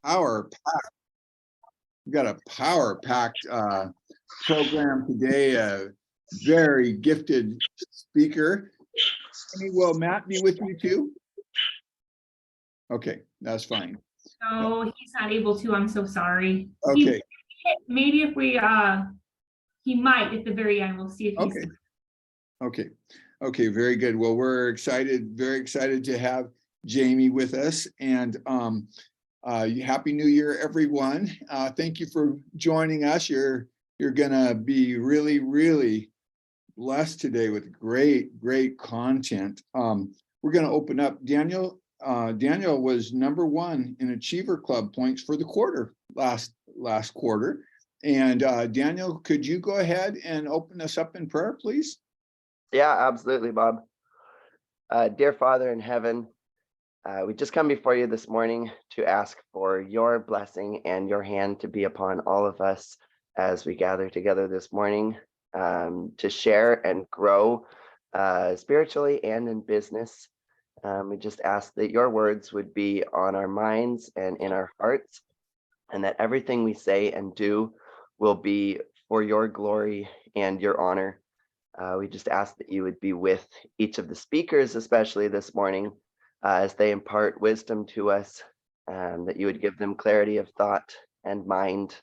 power packed. We've got a power packed program today. A very gifted speaker. Will Matt be with you too? Okay, that's fine. No, he's not able to. I'm so sorry. Okay. Maybe if we he might at the very end. We'll see if he's Okay, very good. Well, we're very excited to have Jamie with us, and Happy New Year, everyone. Thank you for joining us. You're gonna be really blessed today with great content. We're gonna open up. Daniel was #1 in Achiever Club points for the quarter last quarter. And Daniel, could you go ahead and open us up in prayer, please? Yeah, absolutely, Bob. Dear Father in heaven, we just come before you this morning to ask for your blessing and your hand to be upon all of us as we gather together this morning to share and grow spiritually and in business. We just ask that your words would be on our minds and in our hearts, and that everything we say and do will be for your glory and your honor. We just ask that you would be with each of the speakers, especially this morning, as they impart wisdom to us, that you would give them clarity of thought and mind.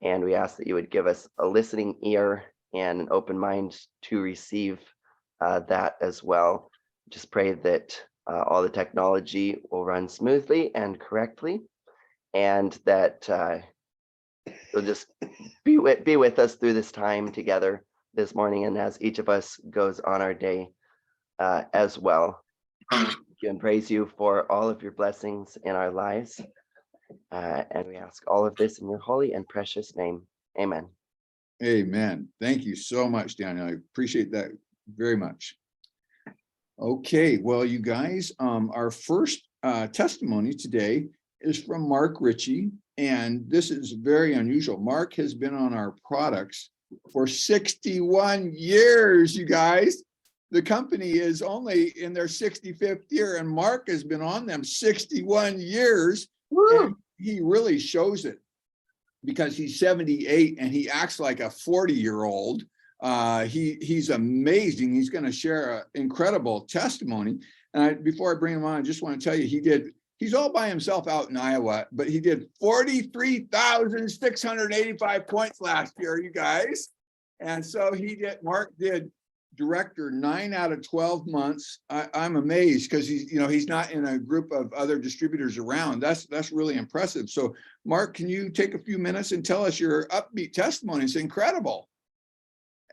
And we ask that you would give us a listening ear and an open mind to receive that as well. Just pray that all the technology will run smoothly and correctly, and that you'll just be with us through this time together this morning, and as each of us goes on our day as well. Thank you and praise you for all of your blessings in our lives. And we ask all of this in your holy and precious name. Amen. Amen. Thank you so much, Daniel. I appreciate that very much. Okay, well, you guys, our first testimony today is from Mark Ritchie, and this is very unusual. Mark has been on our products for 61 years, you guys. The company is only in their 65th year, and Mark has been on them 61 years. And he really shows it because he's 78 and he acts like a 40-year-old. He's amazing. He's going to share an incredible testimony. And before I bring him on, I just want to tell you, he's all by himself out in Iowa, but he did 43,685 points last year, you guys. And so Mark did director 9 out of 12 months. I'm amazed because he's not in a group of other distributors around. That's really impressive. So Mark, can you take a few minutes and tell us your upbeat testimony? It's incredible.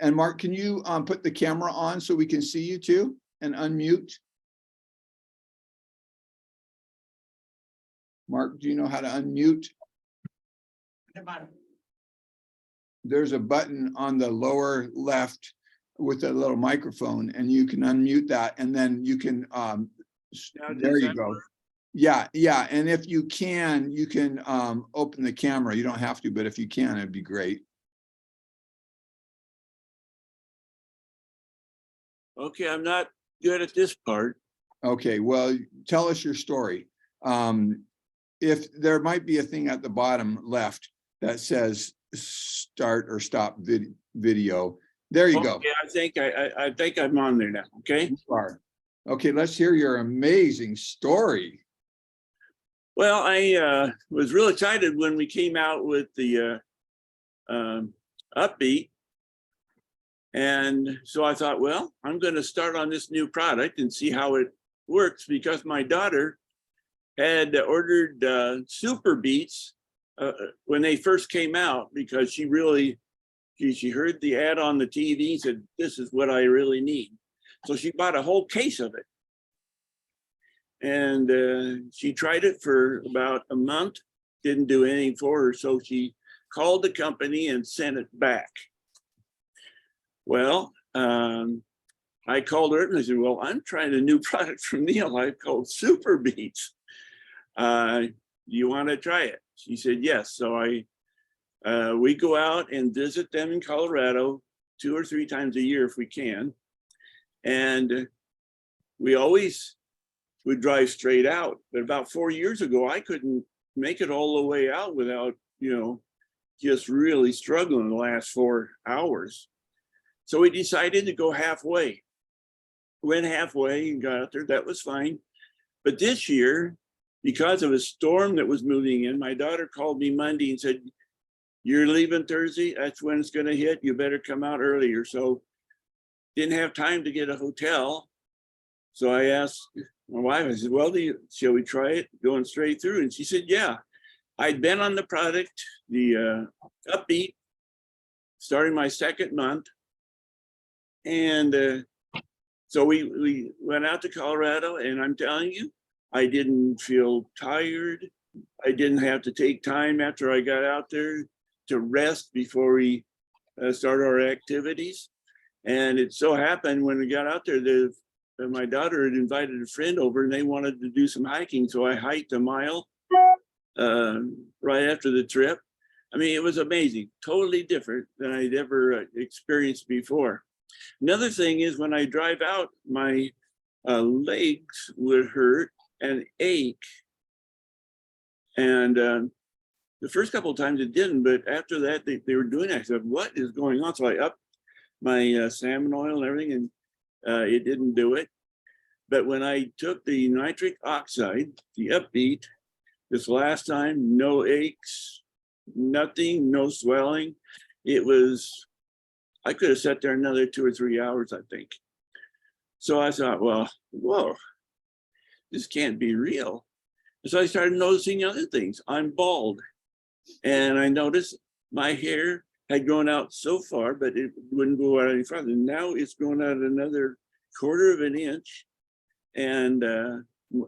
And Mark, can you put the camera on so we can see you too, and unmute? Mark, do you know how to unmute? There's a button on the lower left with a little microphone, and you can unmute that, and then you can, there you go. Yeah. And if you can open the camera. You don't have to, but if you can, it'd be great. Okay, I'm not good at this part. Okay, well, tell us your story. If there might be a thing at the bottom left that says start or stop video. There you go. I think I'm on there now. Okay. You are. Okay, let's hear your amazing story. Well, I was real excited when we came out with the Upbeat. And so I thought, well, I'm going to start on this new product and see how it works, because my daughter had ordered Super Beats when they first came out, because she heard the ad on the TV and said, this is what I really need. So she bought a whole case of it. And she tried it for about a month, didn't do anything for her. So she called the company and sent it back. Well, I called her and I said, well, I'm trying a new product from NeoLife called Super Beats. Do you want to try it? She said, yes. So we go out and visit them in Colorado 2 or 3 times a year if we can. And we always would drive straight out. But about 4 years ago, I couldn't make it all the way out without, just really struggling the last 4 hours. So we decided to go halfway. Went halfway and got out there. That was fine. But this year, because of a storm that was moving in, my daughter called me Monday and said, "You're leaving Thursday. That's when it's going to hit. You better come out earlier." So didn't have time to get a hotel. So I asked my wife, I said, "Well, shall we try it going straight through?" And she said, "Yeah." I'd been on the product, the Upbeat, starting my second month. And so we went out to Colorado, and I'm telling you, I didn't feel tired. I didn't have to take time after I got out there to rest before we start our activities. And it so happened when we got out there that my daughter had invited a friend over and they wanted to do some hiking. So I hiked a mile right after the trip. I mean, it was amazing, totally different than I'd ever experienced before. Another thing is when I drive out, my legs would hurt and ache. And the first couple of times it didn't, but after that, they were doing that. I said, "What is going on?" So I upped my salmon oil and everything, and it didn't do it. But when I took the nitric oxide, the Upbeat, this last time, no aches, nothing, no swelling. I could have sat there another 2 or 3 hours, I think. So I thought, well, whoa, this can't be real. So I started noticing other things. I'm bald. And I noticed my hair had grown out so far, but it wouldn't go out any farther. Now it's grown out another 1/4 of an inch, and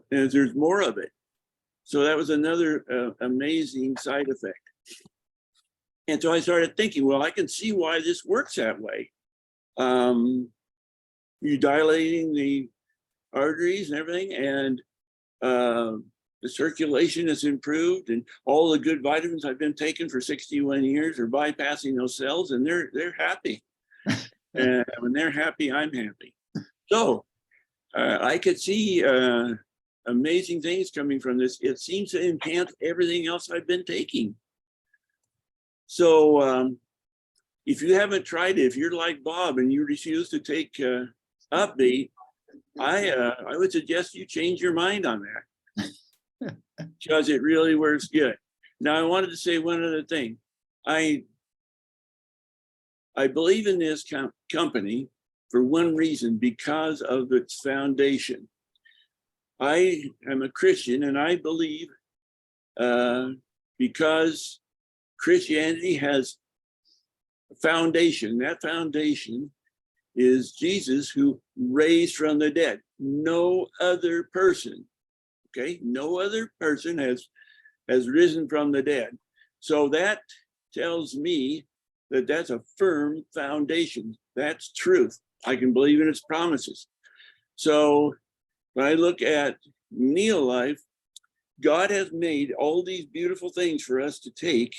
there's more of it. So that was another amazing side effect. And so I started thinking, well, I can see why this works that way. You're dilating the arteries and everything, and the circulation is improved, and all the good vitamins I've been taking for 61 years are bypassing those cells, and they're happy. And when they're happy, I'm happy. So I could see amazing things coming from this. It seems to enhance everything else I've been taking. So if you haven't tried it, if you're like Bob and you refuse to take Upbeat, I would suggest you change your mind on that, because it really works good. Now, I wanted to say one other thing. I believe in this company for one reason, because of its foundation. I am a Christian, and I believe because Christianity has a foundation, that foundation is Jesus, who raised from the dead. No other person, okay, no other person has risen from the dead. So that tells me that that's a firm foundation. That's truth. I can believe in its promises. So when I look at NeoLife, God has made all these beautiful things for us to take,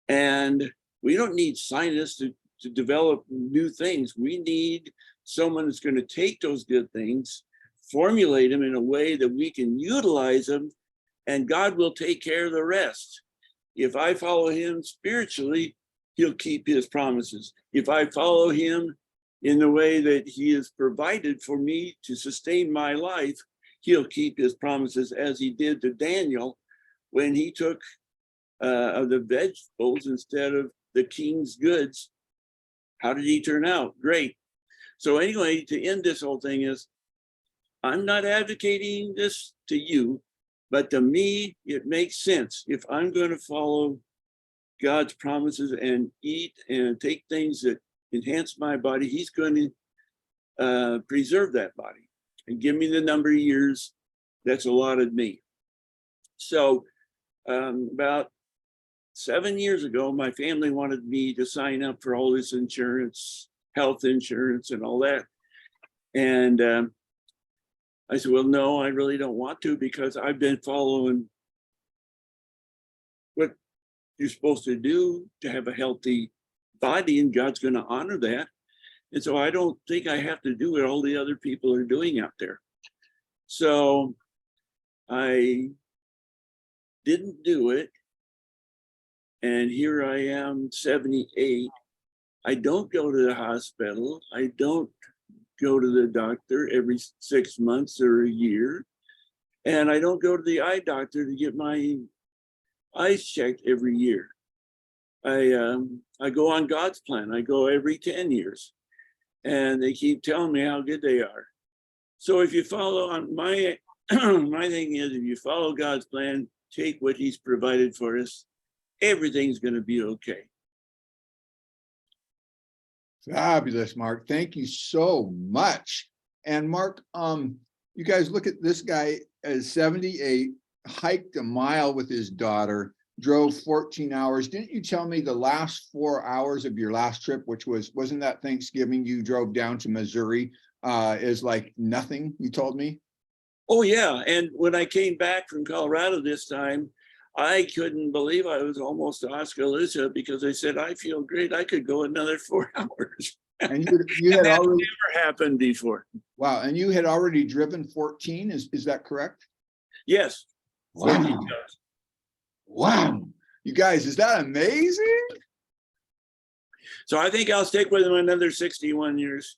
and we don't need scientists to develop new things. We need someone that's going to take those good things, formulate them in a way that we can utilize them, and God will take care of the rest. If I follow him spiritually, he'll keep his promises. If I follow him in the way that he has provided for me to sustain my life, he'll keep his promises, as he did to Daniel when he took of the vegetables instead of the king's goods. How did he turn out? Great. So anyway, to end this whole thing is, I'm not advocating this to you, but to me, it makes sense. If I'm going to follow God's promises and eat and take things that enhance my body, he's going to preserve that body and give me the number of years that's allotted me. So about 7 years ago, my family wanted me to sign up for all this insurance, health insurance and all that. And I said, well, no, I really don't want to, because I've been following what you're supposed to do to have a healthy body, and God's going to honor that. And so I don't think I have to do what all the other people are doing out there. So I didn't do it. And here I am, 78. I don't go to the hospital. I don't go to the doctor every 6 months or a year. And I don't go to the eye doctor to get my eyes checked every year. I go on God's plan. I go every 10 years. And they keep telling me how good they are. So if you follow on my, my thing is, if you follow God's plan, take what he's provided for us, everything's going to be okay. Fabulous, Mark. Thank you so much. And Mark, you guys look at this guy as 78, hiked a mile with his daughter, drove 14 hours. Didn't you tell me the last 4 hours of your last trip, which wasn't that Thanksgiving, you drove down to Missouri, is like nothing, you told me? Oh yeah, and when I came back from Colorado this time, I couldn't believe I was almost to Oskaloosa because I said, I feel great. I could go another 4 hours. And you had that already never happened before. Wow, and you had already driven 14, is that correct? Yes. Wow. Wow. You guys, is that amazing? So I think I'll stick with him another 61 years.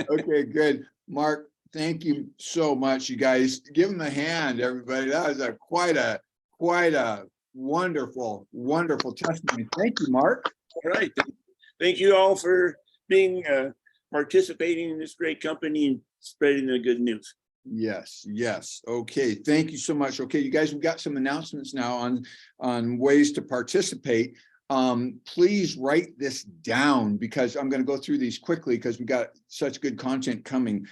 Okay, good. Mark, thank you so much, you guys. Give him a hand, everybody. That was quite a wonderful, wonderful testimony. Thank you, Mark. All right. Thank you all for being participating in this great company and spreading the good news. Yes, yes. Okay, thank you so much. Okay, you guys, we've got some announcements now on ways to participate. Please write this down because I'm going to go through these quickly because we got such good content coming.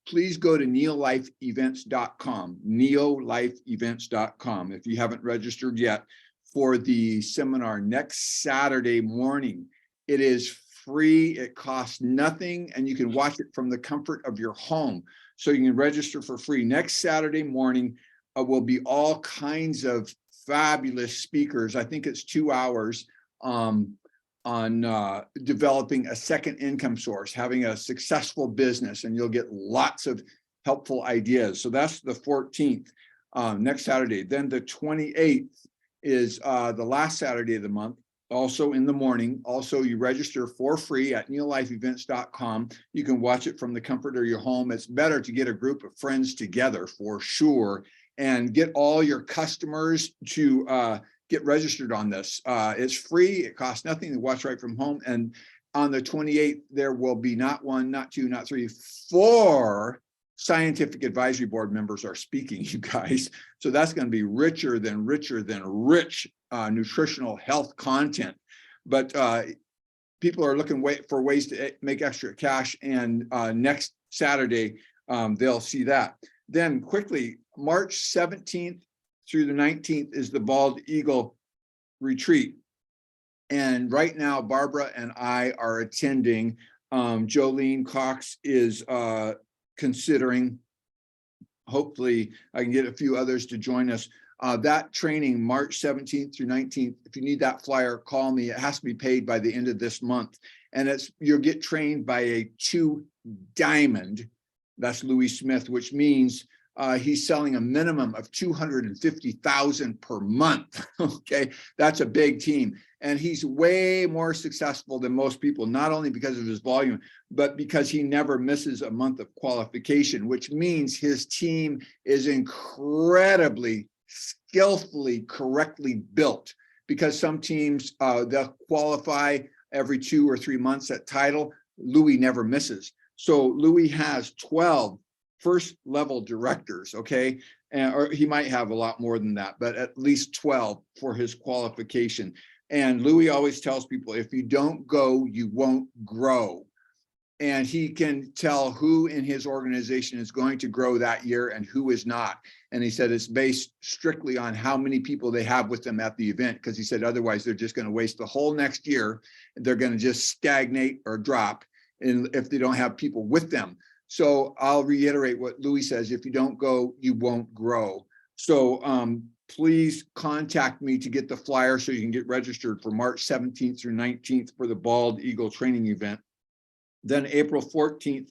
Please go to neolifeevents.com, neolifeevents.com, if you haven't registered yet for the seminar next Saturday morning. It is free, it costs nothing, and you can watch it from the comfort of your home. So you can register for free. Next Saturday morning will be all kinds of fabulous speakers. I think it's 2 hours on developing a second income source, having a successful business, and you'll get lots of helpful ideas. So that's the 14th, next Saturday. Then the 28th is the last Saturday of the month, also in the morning. Also, you register for free at neolifeevents.com. You can watch it from the comfort of your home. It's better to get a group of friends together for sure and get all your customers to get registered on this. It's free, it costs nothing to watch right from home. And on the 28th, there will be not one, not two, not three, 4 scientific advisory board members are speaking, you guys. So that's going to be richer than rich nutritional health content. But people are looking for ways to make extra cash, and next Saturday, they'll see that. Then quickly, March 17th through the 19th is the Bald Eagle Retreat. And right now, Barbara and I are attending. Jolene Cox is considering. Hopefully, I can get a few others to join us. That training, March 17th through 19th, if you need that flyer, call me. It has to be paid by the end of this month. And you'll get trained by a 2 diamond, that's Louis Smith, which means he's selling a minimum of 250,000 per month. Okay, that's a big team. And he's way more successful than most people, not only because of his volume, but because he never misses a month of qualification, which means his team is incredibly skillfully, correctly built. Because some teams, they'll qualify every 2 or 3 months at title. Louis never misses. So Louis has 12 first level directors, okay? Or he might have a lot more than that, but at least 12 for his qualification. And Louis always tells people, if you don't go, you won't grow. And he can tell who in his organization is going to grow that year and who is not. And he said it's based strictly on how many people they have with them at the event, because he said otherwise they're just going to waste the whole next year. They're going to just stagnate or drop if they don't have people with them. So I'll reiterate what Louis says: if you don't go, you won't grow. So please contact me to get the flyer so you can get registered for March 17th through 19th for the Bald Eagle training event. Then April 14th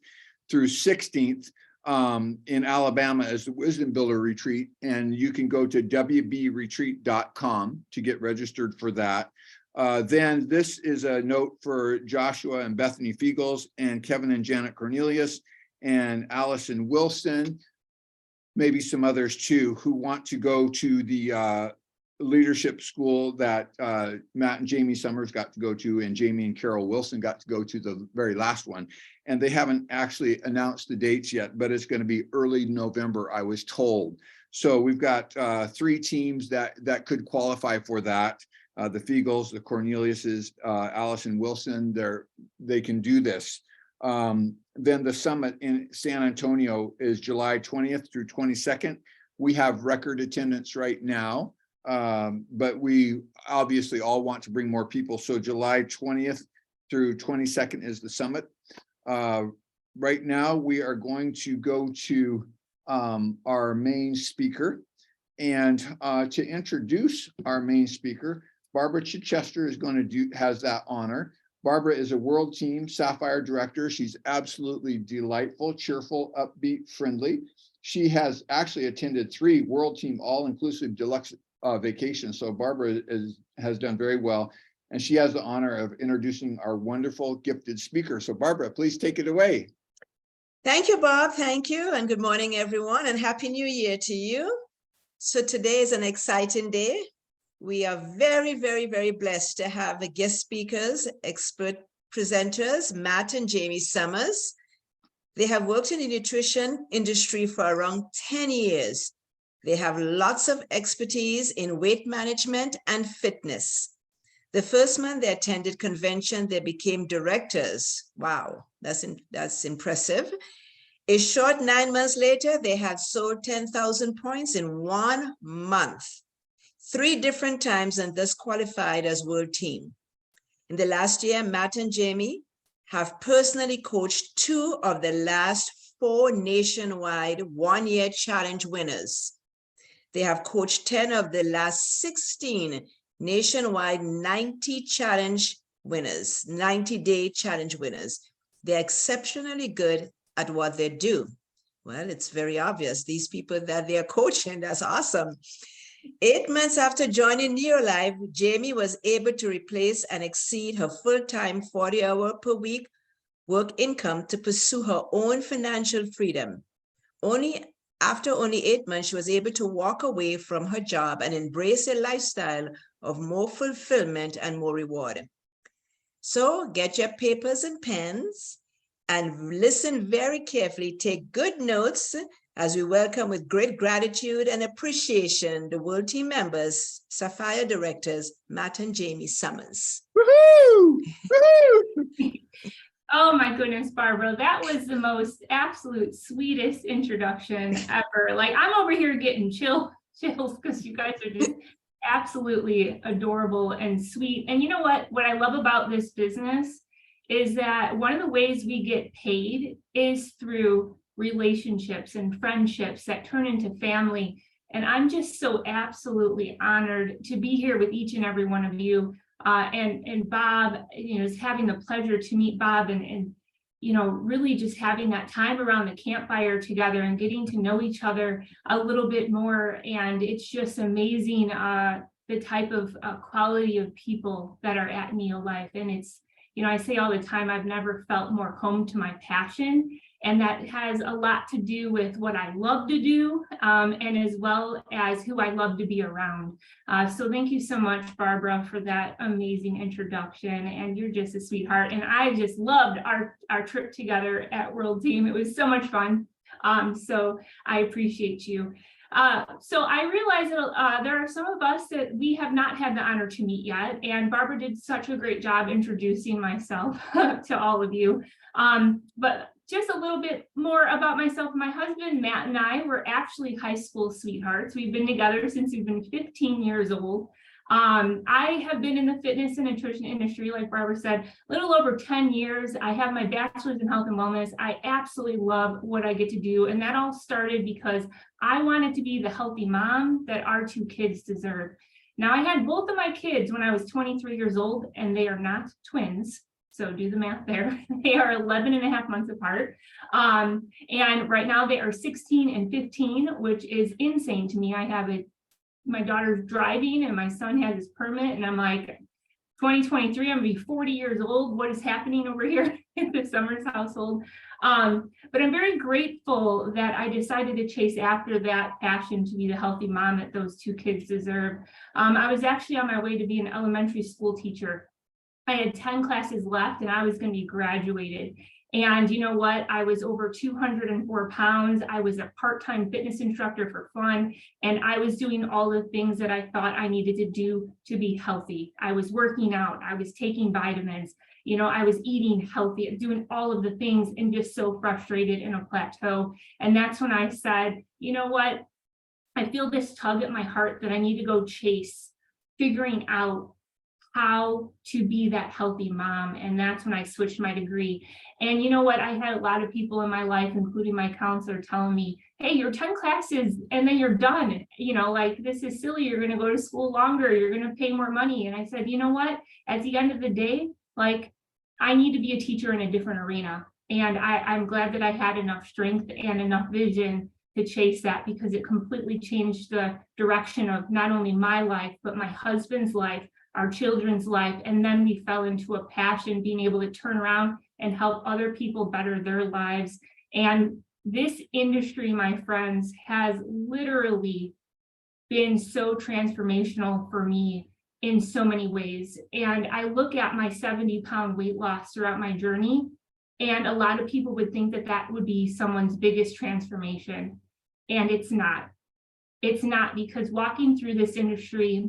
through 16th, in Alabama as the Wisdom Builder Retreat. And you can go to wbretreat.com to get registered for that. Then this is a note for Joshua and Bethany Fiegels and Kevin and Janet Cornelius and Allison Wilson, maybe some others too, who want to go to the leadership school that Matt and Jamie Summers got to go to, and Jamie and Carol Wilson got to go to the very last one. And they haven't actually announced the dates yet, but it's going to be early November, I was told. So we've got 3 teams that could qualify for that. The Fiegels, the Corneliuses, Allison Wilson, they can do this. Then the summit in San Antonio is July 20th through 22nd. We have record attendance right now. But we obviously all want to bring more people. So July 20th through 22nd is the summit. Right now, we are going to go to our main speaker. And to introduce our main speaker, Barbara Chichester is going to has that honor. Barbara is a World Team Sapphire director. She's absolutely delightful, cheerful, upbeat, friendly. She has actually attended 3 World Team all-inclusive deluxe vacation. So Barbara has done very well, and she has the honor of introducing our wonderful gifted speaker. So Barbara, please take it away. Thank you, Bob. Thank you. And good morning, everyone, and Happy New Year to you. So today is an exciting day. We are very, very, very blessed to have the guest speakers, expert presenters, Matt and Jamie Summers. They have worked in the nutrition industry for around 10 years. They have lots of expertise in weight management and fitness. The first month they attended convention, they became directors. Wow, that's impressive. A short 9 months later, they had sold 10,000 points in 1 month, 3 different times, and thus qualified as World Team. In the last year, Matt and Jamie have personally coached 2 of the last 4 nationwide one-year challenge winners. They have coached 10 of the last 16 nationwide 90 challenge winners, 90-day challenge winners. They're exceptionally good at what they do. Well, it's very obvious. These people that they're coaching, that's awesome. 8 months after joining NeoLife, Jamie was able to replace and exceed her full-time 40-hour per week work income to pursue her own financial freedom. After only 8 months, she was able to walk away from her job and embrace a lifestyle of more fulfillment and more reward. So get your papers and pens and listen very carefully. Take good notes as we welcome with great gratitude and appreciation the World Team members, Sapphire directors, Matt and Jamie Summers. Woohoo! Woohoo! Oh my goodness, Barbara, that was the most absolute sweetest introduction ever. Like, I'm over here getting chills because you guys are just absolutely adorable and sweet. And you know what I love about this business is that one of the ways we get paid is through relationships and friendships that turn into family. And I'm just so absolutely honored to be here with each and every one of you. And Bob, is having the pleasure to meet Bob and really just having that time around the campfire together and getting to know each other a little bit more. And it's just amazing the type of quality of people that are at NeoLife. And it's, I say all the time, I've never felt more home to my passion. And that has a lot to do with what I love to do, and as well as who I love to be around. So thank you so much, Barbara, for that amazing introduction. And you're just a sweetheart. And I just loved our trip together at World Team. It was so much fun. So I appreciate you. So I realize that there are some of us that we have not had the honor to meet yet. And Barbara did such a great job introducing myself to all of you. But just a little bit more about myself. My husband, Matt, and I were actually high school sweethearts. We've been together since we've been 15 years old. I have been in the fitness and nutrition industry, like Barbara said, a little over 10 years. I have my bachelor's in health and wellness. I absolutely love what I get to do. And that all started because I wanted to be the healthy mom that our 2 kids deserve. Now, I had both of my kids when I was 23 years old, and they are not twins. So do the math there. They are 11 and a half months apart. And right now they are 16 and 15, which is insane to me. My daughter's driving and my son has his permit, and I'm like, 2023, I'm gonna be 40 years old. What is happening over here in the Summers household? But I'm very grateful that I decided to chase after that passion to be the healthy mom that those two kids deserve. I was actually on my way to be an elementary school teacher. I had 10 classes left and I was going to be graduated. And you know what? I was over 204 pounds. I was a part-time fitness instructor for fun. And I was doing all the things that I thought I needed to do to be healthy. I was working out. I was taking vitamins. I was eating healthy, doing all of the things, and just so frustrated in a plateau. And that's when I said, you know what? I feel this tug at my heart that I need to go chase figuring out how to be that healthy mom. And that's when I switched my degree. And you know what? I had a lot of people in my life, including my counselor, telling me, hey, you're 10 classes and then you're done. Like, this is silly. You're going to go to school longer. You're going to pay more money. And I said, you know what? At the end of the day, like, I need to be a teacher in a different arena. And I'm glad that I had enough strength and enough vision to chase that, because it completely changed the direction of not only my life, but my husband's life, our children's life. And then we fell into a passion, being able to turn around and help other people better their lives. And this industry, my friends, has literally been so transformational for me in so many ways. And I look at my 70-pound weight loss throughout my journey, and a lot of people would think that that would be someone's biggest transformation. And it's not. It's not, because walking through this industry,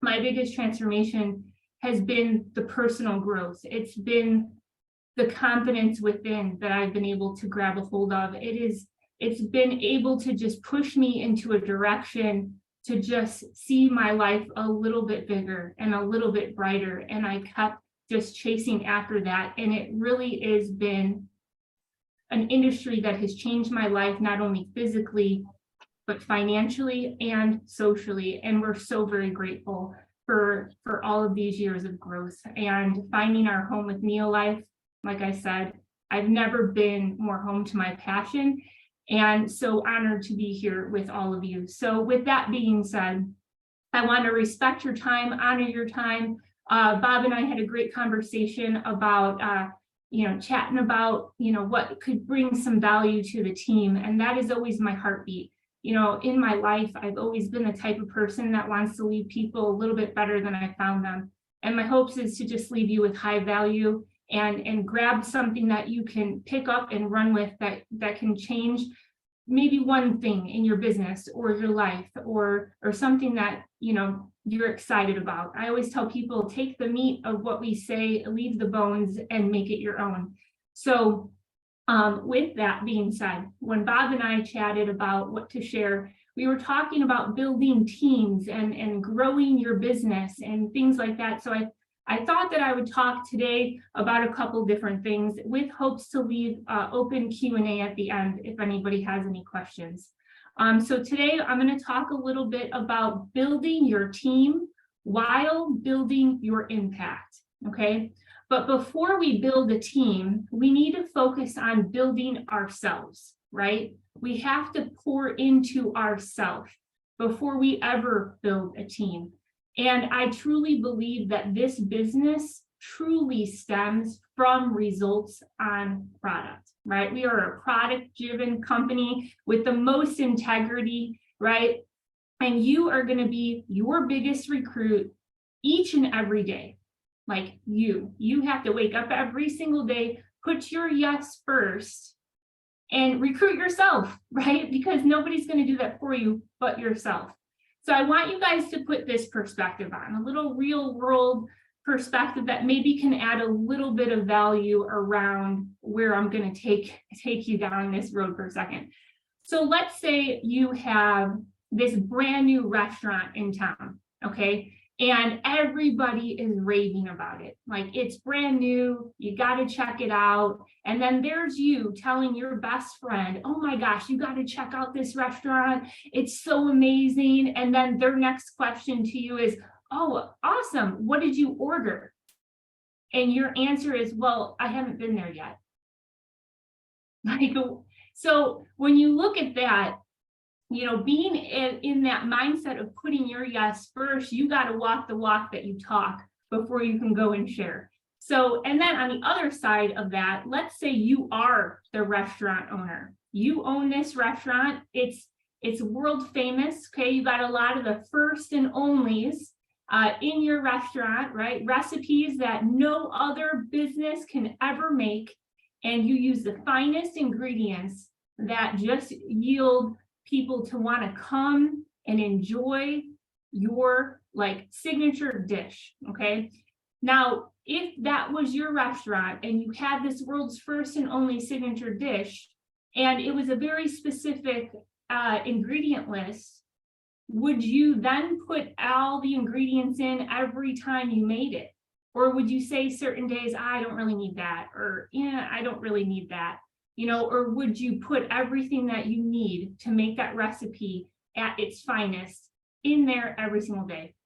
my biggest transformation has been the personal growth. It's been the confidence within that I've been able to grab a hold of. It's been able to just push me into a direction to just see my life a little bit bigger and a little bit brighter. And I kept just chasing after that. And it really has been an industry that has changed my life, not only physically, but financially and socially. And we're so very grateful for all of these years of growth and finding our home with NeoLife. Like I said, I've never been more home to my passion, and so honored to be here with all of you. So with that being said, I want to respect your time, honor your time. Bob and I had a great conversation about chatting about what could bring some value to the team, and that is always my heartbeat. In my life, I've always been the type of person that wants to leave people a little bit better than I found them. And my hopes is to just leave you with high value and grab something that you can pick up and run with that can change maybe one thing in your business or your life, or something that you're excited about. I always tell people, take the meat of what we say, leave the bones, and make it your own. So with that being said, when Bob and I chatted about what to share, we were talking about building teams and growing your business and things like that. So I thought that I would talk today about a couple different things, with hopes to leave open Q&A at the end if anybody has any questions. So today I'm going to talk a little bit about building your team while building your impact. Okay. But before we build a team, we need to focus on building ourselves, right? We have to pour into ourselves before we ever build a team. And I truly believe that this business truly stems from results on product, right? We are a product-driven company with the most integrity, right? And you are going to be your biggest recruit each and every day. Like you have to wake up every single day, put your yes first, and recruit yourself, right? Because nobody's going to do that for you but yourself. So I want you guys to put this perspective on, a little real world perspective that maybe can add a little bit of value around where I'm going to take you down this road for a second. So let's say you have this brand new restaurant in town, okay? And everybody is raving about it. Like, it's brand new, you got to check it out. And then there's you telling your best friend, oh my gosh, you got to check out this restaurant. It's so amazing. And then their next question to you is, oh, awesome. What did you order? and your answer is, well, I haven't been there yet. Like, so when you look at that, you know, being in that mindset of putting your yes first, you got to walk the walk that you talk before you can go and share. So, and then on the other side of that, let's say you are the restaurant owner. You own this restaurant. It's world famous. Okay. You got a lot of the first and onlys in your restaurant, right? Recipes that no other business can ever make. And you use the finest ingredients that just yield people to want to come and enjoy your like signature dish. Okay. Now, if that was your restaurant and you had this world's first and only signature dish, and it was a very specific ingredient list, would you then put all the ingredients in every time you made it? Or would you say certain days, I don't really need that, or yeah, I don't really need that, you know, or would you put everything that you need to make that recipe at its finest in there every single day?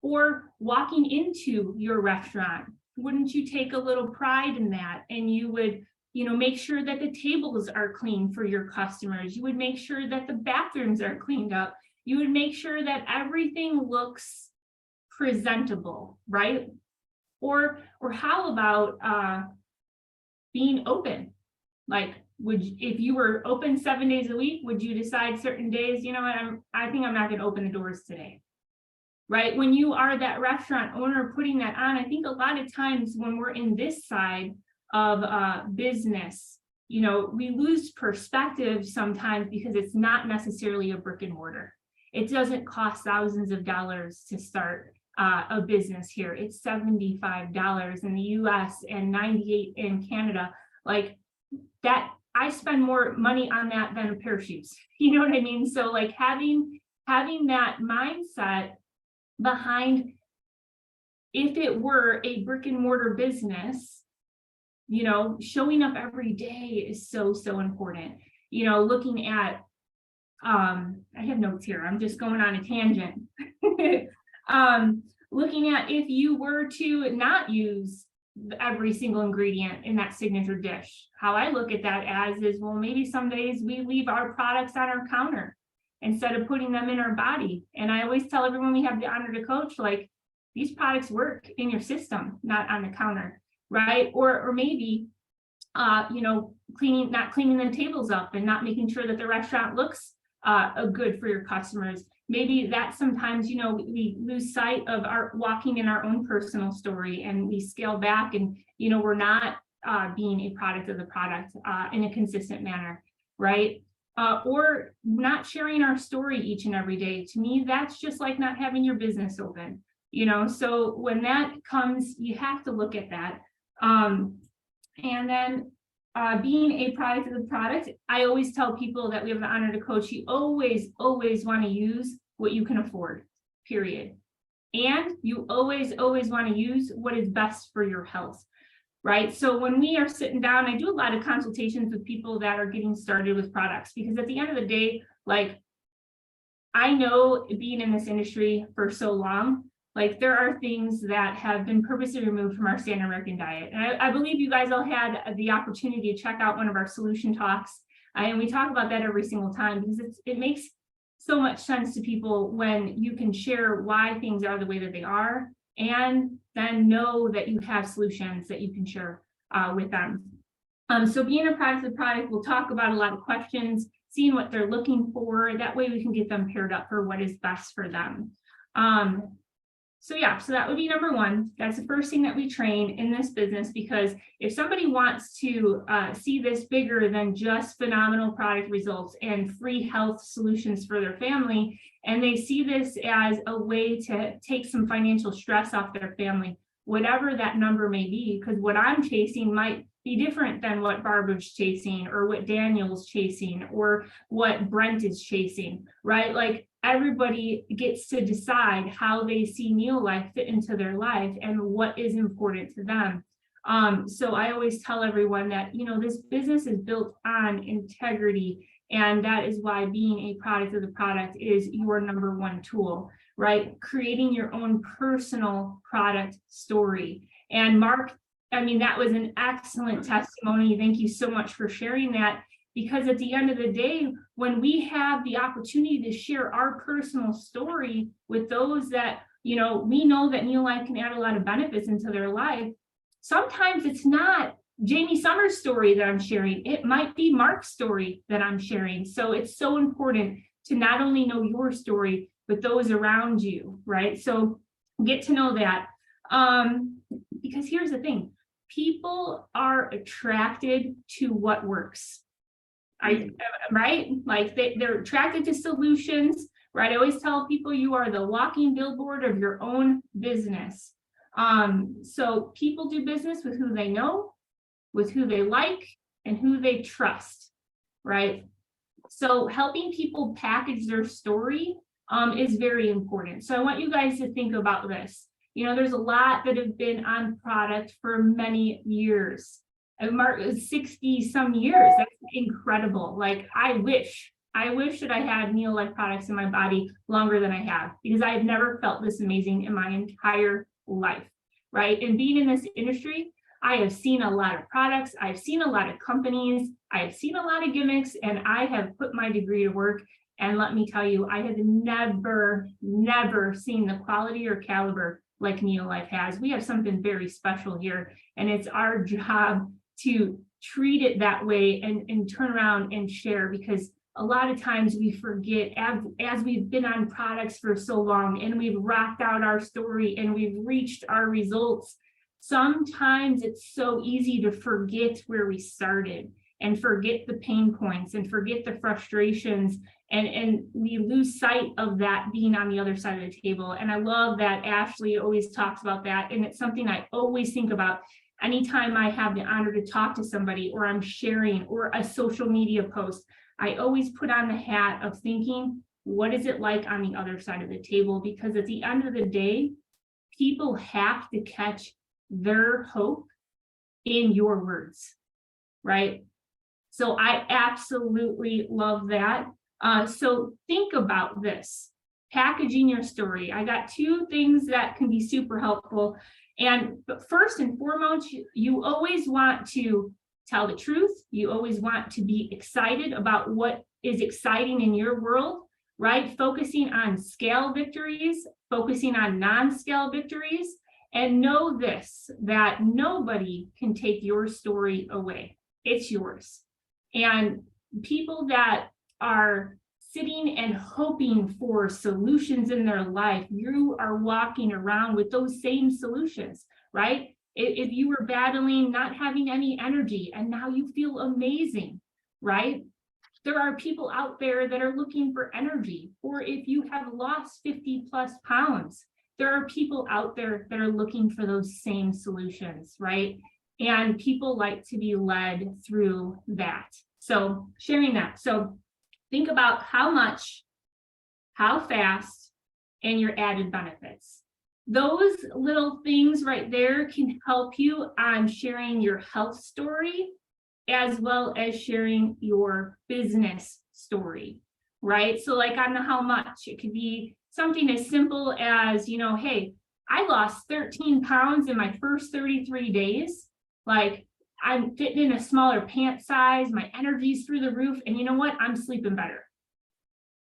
Or walking into your restaurant, wouldn't you take a little pride in that? And you would, you know, make sure that the tables are clean for your customers. You would make sure that the bathrooms are cleaned up. You would make sure that everything looks presentable, right? Or how about being open? Like, if you were open 7 days a week, would you decide certain days, you know what, I think I'm not going to open the doors today, right? When you are that restaurant owner putting that on, I think a lot of times when we're in this side of business, you know, we lose perspective sometimes because it's not necessarily a brick and mortar. It doesn't cost thousands of dollars to start a business here. It's $75 in the US and $98 in Canada. Like that, I spend more money on that than a pair of shoes. You know what I mean? So like having that mindset behind, if it were a brick and mortar business, you know, showing up every day is so important. You know, looking at, I have notes here, I'm just going on a tangent. Looking at if you were to not use every single ingredient in that signature dish, how I look at that as is, well, maybe some days we leave our products on our counter instead of putting them in our body. And I always tell everyone we have the honor to coach, like, these products work in your system, not on the counter, right? Or maybe, you know, not cleaning the tables up and not making sure that the restaurant looks good for your customers. Maybe that sometimes, you know, we lose sight of our walking in our own personal story and we scale back and, you know, we're not being a product of the product in a consistent manner, right? Or not sharing our story each and every day. To me, that's just like not having your business open, you know? So when that comes, you have to look at that. And then being a product of the product, I always tell people that we have the honor to coach. You always want to use what you can afford, period. And you always want to use what is best for your health, right? So when we are sitting down, I do a lot of consultations with people that are getting started with products, because at the end of the day, like, I know being in this industry for so long, like, there are things that have been purposely removed from our standard American diet. And I believe you guys all had the opportunity to check out one of our solution talks. And we talk about that every single time, because it makes so much sense to people when you can share why things are the way that they are, and then know that you have solutions that you can share with them. So being a product of the product, we'll talk about a lot of questions, seeing what they're looking for. That way we can get them paired up for what is best for them. So that would be number one. That's the first thing that we train in this business, because if somebody wants to see this bigger than just phenomenal product results and free health solutions for their family, and they see this as a way to take some financial stress off their family, whatever that number may be, because what I'm chasing might be different than what Barbara's chasing, or what Daniel's chasing, or what Brent is chasing, right? Like, everybody gets to decide how they see NeoLife fit into their life and what is important to them. So I always tell everyone that, you know, this business is built on integrity, and that is why being a product of the product is your number one tool, right? Creating your own personal product story. And Mark I mean, that was an excellent testimony. Thank you so much for sharing that. Because at the end of the day, when we have the opportunity to share our personal story with those that, we know that NeoLife can add a lot of benefits into their life. Sometimes it's not Jamie Summers' story that I'm sharing. It might be Mark's story that I'm sharing. So it's so important to not only know your story, but those around you, right? So get to know that. Because here's the thing, people are attracted to what works. Right? Like they're attracted to solutions, right? I always tell people you are the walking billboard of your own business. So people do business with who they know, with who they like, and who they trust, right? So helping people package their story is very important. So I want you guys to think about this. There's a lot that have been on product for many years. Mark, 60 some years. That's incredible. Like I wish that I had NeoLife products in my body longer than I have, because I've never felt this amazing in my entire life, right? And being in this industry, I have seen a lot of products, I've seen a lot of companies, I've seen a lot of gimmicks, and I have put my degree to work. And let me tell you, I have never seen the quality or caliber like NeoLife has. We have something very special here, and it's our job to treat it that way and turn around and share, because a lot of times we forget, as we've been on products for so long and we've rocked out our story and we've reached our results, sometimes it's so easy to forget where we started and forget the pain points and forget the frustrations, and we lose sight of that being on the other side of the table. And I love that Ashley always talks about that, and it's something I always think about anytime I have the honor to talk to somebody, or I'm sharing, or a social media post. I always put on the hat of thinking, what is it like on the other side of the table? Because at the end of the day, people have to catch their hope in your words, right? So I absolutely love that. So think about this, packaging your story. I got two things that can be super helpful. But first and foremost, you always want to tell the truth. You always want to be excited about what is exciting in your world, right? Focusing on scale victories, focusing on non-scale victories, and know this, that nobody can take your story away. It's yours. And people that are sitting and hoping for solutions in their life, you are walking around with those same solutions, right? If you were battling not having any energy and now you feel amazing, right? There are people out there that are looking for energy. Or if you have lost 50 plus pounds, there are people out there that are looking for those same solutions, right? And people like to be led through that. So sharing that. So think about how much, how fast, and your added benefits. Those little things right there can help you on sharing your health story, as well as sharing your business story, right? So like on the how much, it could be something as simple as, hey, I lost 13 pounds in my first 33 days. Like I'm fitting in a smaller pant size, my energy's through the roof, and you know what? I'm sleeping better.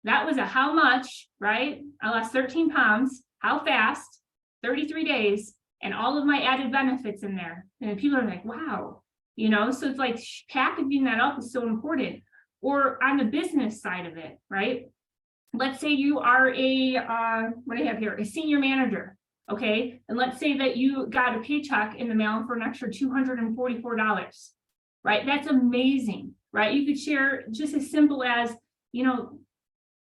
That was a how much, right? I lost 13 pounds, how fast, 33 days, and all of my added benefits in there. And people are like, wow, so it's like packaging that up is so important. Or on the business side of it, right? Let's say you are a senior manager, okay? And let's say that you got a paycheck in the mail for an extra $244, right? That's amazing, right? You could share just as simple as,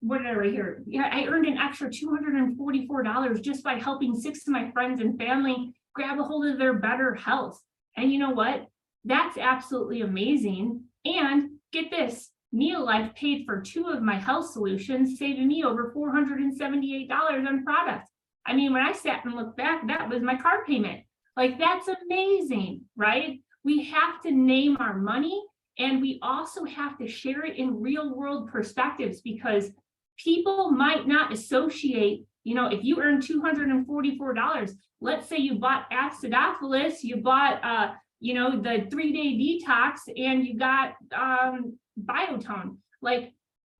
what did I write here? Yeah, I earned an extra $244 just by helping 6 of my friends and family grab a hold of their better health. And you know what? That's absolutely amazing. And get this, NeoLife paid for 2 of my health solutions, saving me over $478 on product. I mean, when I sat and looked back, that was my car payment. Like, that's amazing, right? We have to name our money, and we also have to share it in real world perspectives, because people might not associate, if you earn $244, let's say you bought acidophilus, you bought, the 3-day detox, and you got biotone. Like,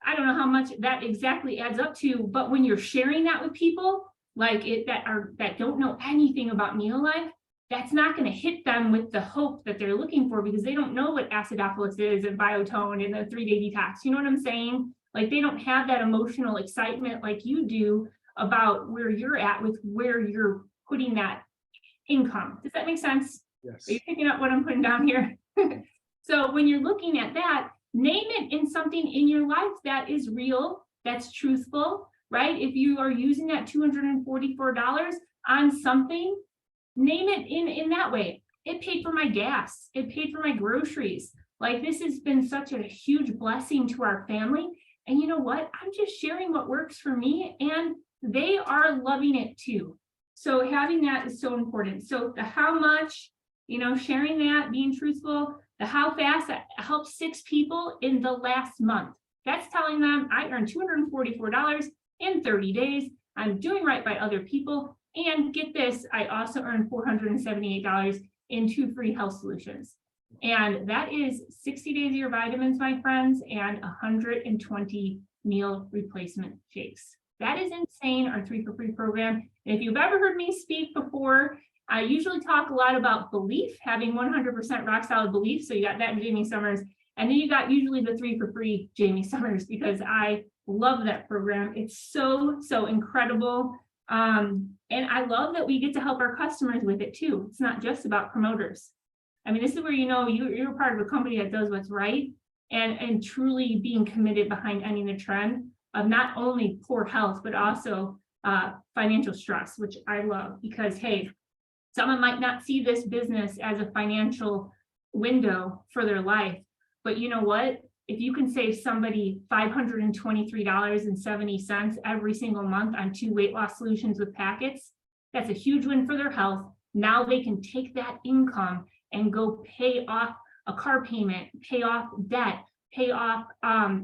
I don't know how much that exactly adds up to, but when you're sharing that with people, like that don't know anything about NeoLife, that's not going to hit them with the hope that they're looking for, because they don't know what acidophilus is and biotone and the 3-day detox. You know what I'm saying? Like, they don't have that emotional excitement like you do about where you're at with where you're putting that income. Does that make sense? Yes. Are you picking up what I'm putting down here? So when you're looking at that, name it in something in your life that is real, that's truthful, right? If you are using that $244 on something, name it in that way. It paid for my gas. It paid for my groceries. Like, this has been such a huge blessing to our family. And you know what? I'm just sharing what works for me, and they are loving it too. So having that is so important. So the how much, sharing that, being truthful, the how fast, that helped 6 people in the last month. That's telling them I earned $244 in 30 days. I'm doing right by other people. And get this, I also earned $478 in 2 free health solutions. And that is 60 days of your vitamins, my friends, and 120 meal replacement shakes. That is insane, our 3 for Free program. And if you've ever heard me speak before, I usually talk a lot about belief, having 100% rock solid belief. So you got that in Jamie Summers. And then you got usually the 3 for Free Jamie Summers, because I love that program. It's so incredible. And I love that we get to help our customers with it too. It's not just about promoters. I mean, this is where you're part of a company that does what's right, and truly being committed behind ending the trend of not only poor health, but also financial stress, which I love, because, hey, someone might not see this business as a financial window for their life, but you know what? If you can save somebody $523.70 every single month on 2 weight loss solutions with packets, that's a huge win for their health. Now they can take that income and go pay off a car payment, pay off debt, pay off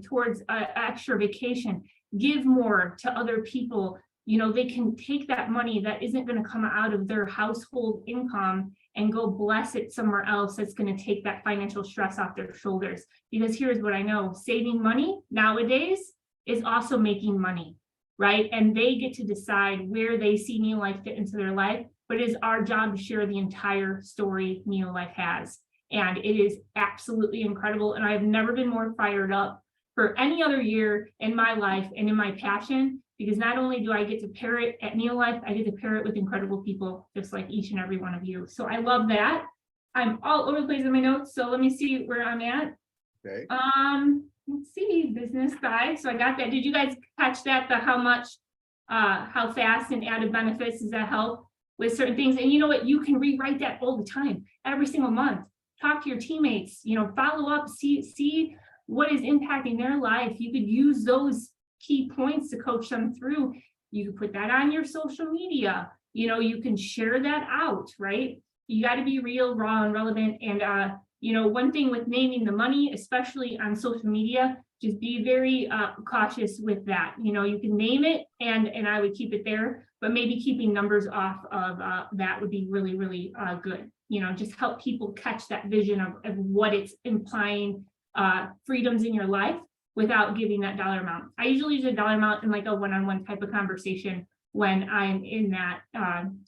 towards an extra vacation, give more to other people. They can take that money that isn't going to come out of their household income and go bless it somewhere else that's going to take that financial stress off their shoulders. Because here's what I know, saving money nowadays is also making money, right? And they get to decide where they see NeoLife fit into their life, but it is our job to share the entire story NeoLife has. And it is absolutely incredible. And I've never been more fired up for any other year in my life and in my passion, because not only do I get to pair it at NeoLife, I get to pair it with incredible people, just like each and every one of you. So I love that. I'm all over the place in my notes, so let me see where I'm at. Okay. Let's see, business side. So I got that. Did you guys catch that? The how much, how fast, and added benefits, does that help with certain things? And you know what? You can rewrite that all the time, every single month. Talk to your teammates, follow up, see what is impacting their life. You could use those key points to coach them through. You can put that on your social media. You can share that out, right? You got to be real, raw, and relevant. And one thing with naming the money, especially on social media, just be very cautious with that. You can name it, and I would keep it there, but maybe keeping numbers off of that would be really, really good. Just help people catch that vision of what it's implying, freedoms in your life, without giving that dollar amount. I usually use a dollar amount in like a one-on-one type of conversation when I'm in that,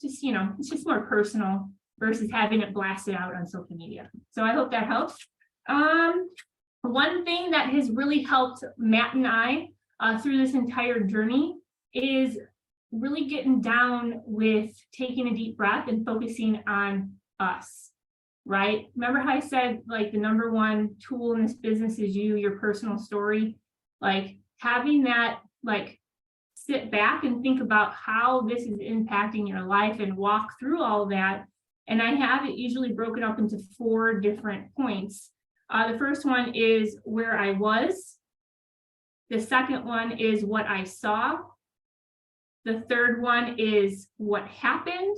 it's just more personal versus having it blasted out on social media. So I hope that helps. One thing that has really helped Matt and I through this entire journey is really getting down with taking a deep breath and focusing on us, right? Remember how I said, like, the number one tool in this business is your personal story. Like, having that, like, sit back and think about how this is impacting your life and walk through all that. And I have it usually broken up into 4 different points. The first one is where I was. The second one is what I saw. The third one is what happened.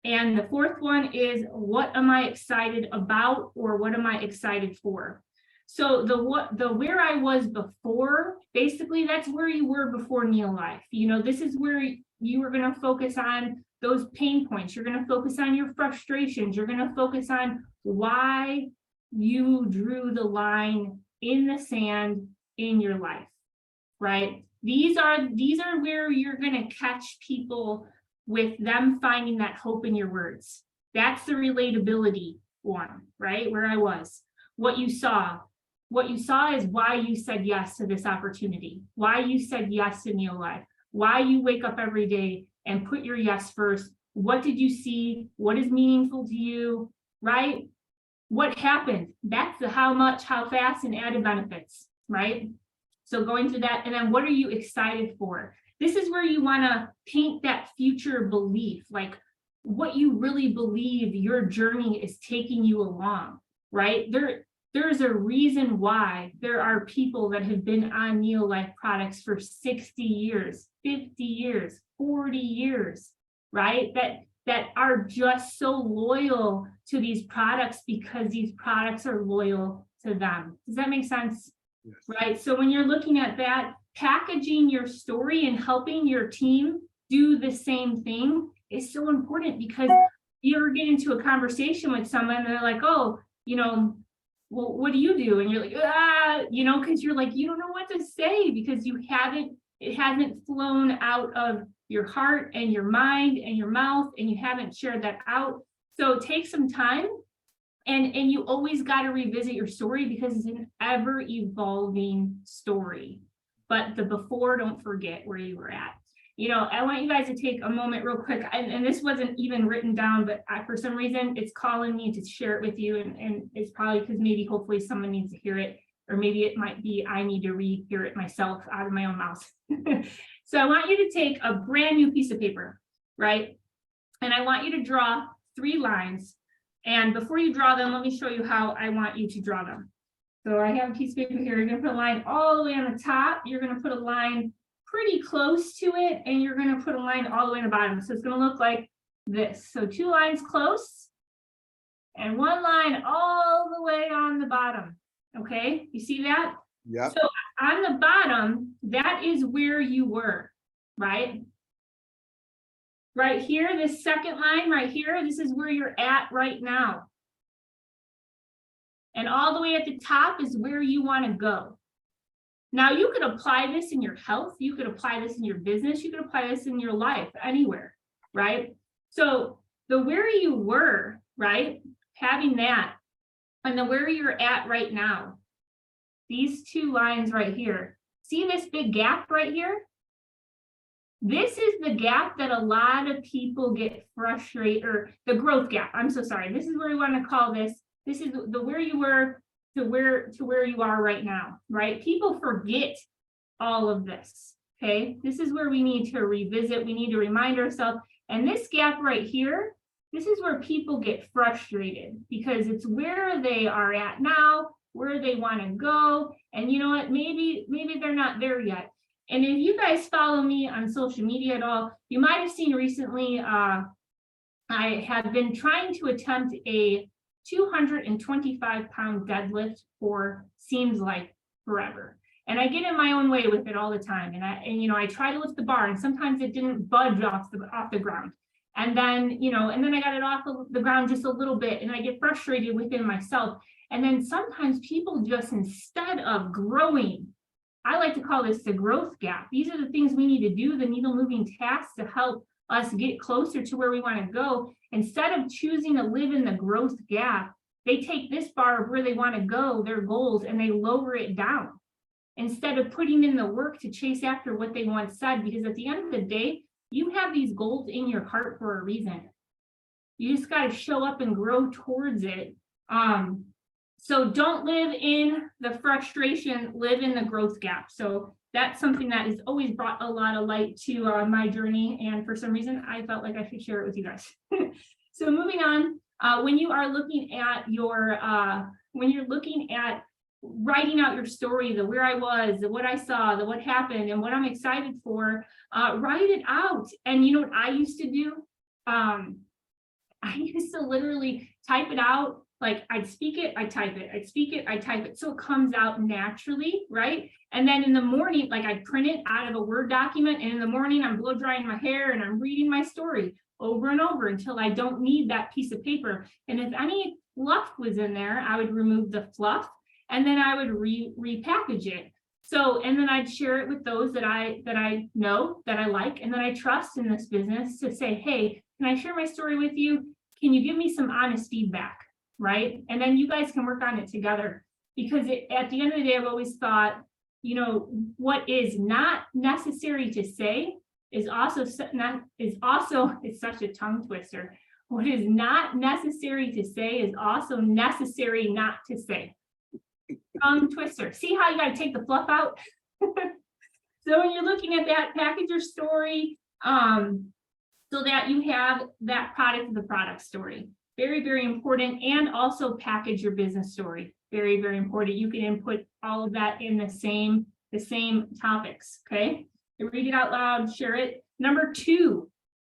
And the fourth one is what am I excited about, or what am I excited for? So the where I was before, basically that's where you were before NeoLife. You know, this is where you were going to focus on those pain points. You're going to focus on your frustrations. You're going to focus on why you drew the line in the sand in your life, right? These are where you're going to catch people with them finding that hope in your words. That's the relatability one, right? Where I was, what you saw is why you said yes to this opportunity, why you said yes to NeoLife, why you wake up every day and put your yes first. What did you see? What is meaningful to you, right? What happened? That's the how much, how fast, and added benefits, right? So going through that, and then what are you excited for? This is where you want to paint that future belief, like what you really believe your journey is taking you along, right? There's a reason why there are people that have been on NeoLife products for 60 years, 50 years, 40 years, right? That are just so loyal to these products because these products are loyal to them. Does that make sense? Yes. Right? So when you're looking at that, packaging your story and helping your team do the same thing is so important, because you ever get into a conversation with someone and they're like, oh, you know, well, what do you do? And you're like, you know, because you're like, you don't know what to say because it hasn't flown out of your heart and your mind and your mouth, and you haven't shared that out. So take some time, and you always got to revisit your story because it's an ever evolving story. But the before, don't forget where you were at. You know, I want you guys to take a moment real quick, and this wasn't even written down, but for some reason it's calling me to share it with you, and it's probably because maybe hopefully someone needs to hear it, or maybe it might be I need to hear it myself out of my own mouth. So I want you to take a brand new piece of paper, right? And I want you to draw 3 lines. And before you draw them, let me show you how I want you to draw them. So I have a piece of paper here. You're going to put a line all the way on the top. You're going to put a line pretty close to it, and you're going to put a line all the way on the bottom. So it's going to look like this. So 2 lines close and 1 line all the way on the bottom. Okay, you see that? Yeah. So on the bottom, that is where you were, right? Right here, this second line right here, this is where you're at right now. And all the way at the top is where you want to go. Now, you could apply this in your health, you could apply this in your business, you could apply this in your life, anywhere, right? So the where you were, right, having that, and the where you're at right now, these 2 lines right here, see this big gap right here? This is the gap that a lot of people get frustrated, or the growth gap. I'm so sorry. This is where we want to call this. This is the where you were to where you are right now, right? People forget all of this. Okay, this is where we need to revisit. We need to remind ourselves. And this gap right here, this is where people get frustrated because it's where they are at now, where they want to go. And you know what? Maybe they're not there yet. And if you guys follow me on social media at all, you might have seen recently, I have been trying to attempt a 225-pound deadlift for seems like forever. And I get in my own way with it all the time. And you know, I try to lift the bar, and sometimes it didn't budge off the ground. And then, you know, and then I got it off of the ground just a little bit, and I get frustrated within myself. And then sometimes people just, instead of growing, I like to call this the growth gap. These are the things we need to do, the needle moving tasks to help us get closer to where we want to go. Instead of choosing to live in the growth gap, they take this bar of where they want to go, their goals, and they lower it down instead of putting in the work to chase after what they once said. Because at the end of the day, you have these goals in your heart for a reason. You just got to show up and grow towards it. So don't live in the frustration, live in the growth gap. So that's something that has always brought a lot of light to my journey. And for some reason, I felt like I should share it with you guys. So moving on, when you are looking at writing out your story, the where I was, the what I saw, the what happened, and what I'm excited for, write it out. And you know what I used to do? I used to literally type it out like I'd speak it, I type it, I'd speak it, I type it. So it comes out naturally, right? And then in the morning, like I print it out of a Word document, and in the morning I'm blow drying my hair and I'm reading my story over and over until I don't need that piece of paper. And if any fluff was in there, I would remove the fluff and then I would repackage it. So, and then I'd share it with those that I know, that I like, and that I trust in this business to say, hey, can I share my story with you? Can you give me some honest feedback? Right? And then you guys can work on it together, because at the end of the day, I've always thought, you know, what is not necessary to say is also it's such a tongue twister. What is not necessary to say is also necessary not to say. Tongue twister. See how you got to take the fluff out? So when you're looking at that, package your story so that you have that product of the product story. Very, very important. And also package your business story. Very, very important. You can input all of that in the same topics. Okay. Read it out loud, share it. Number 2.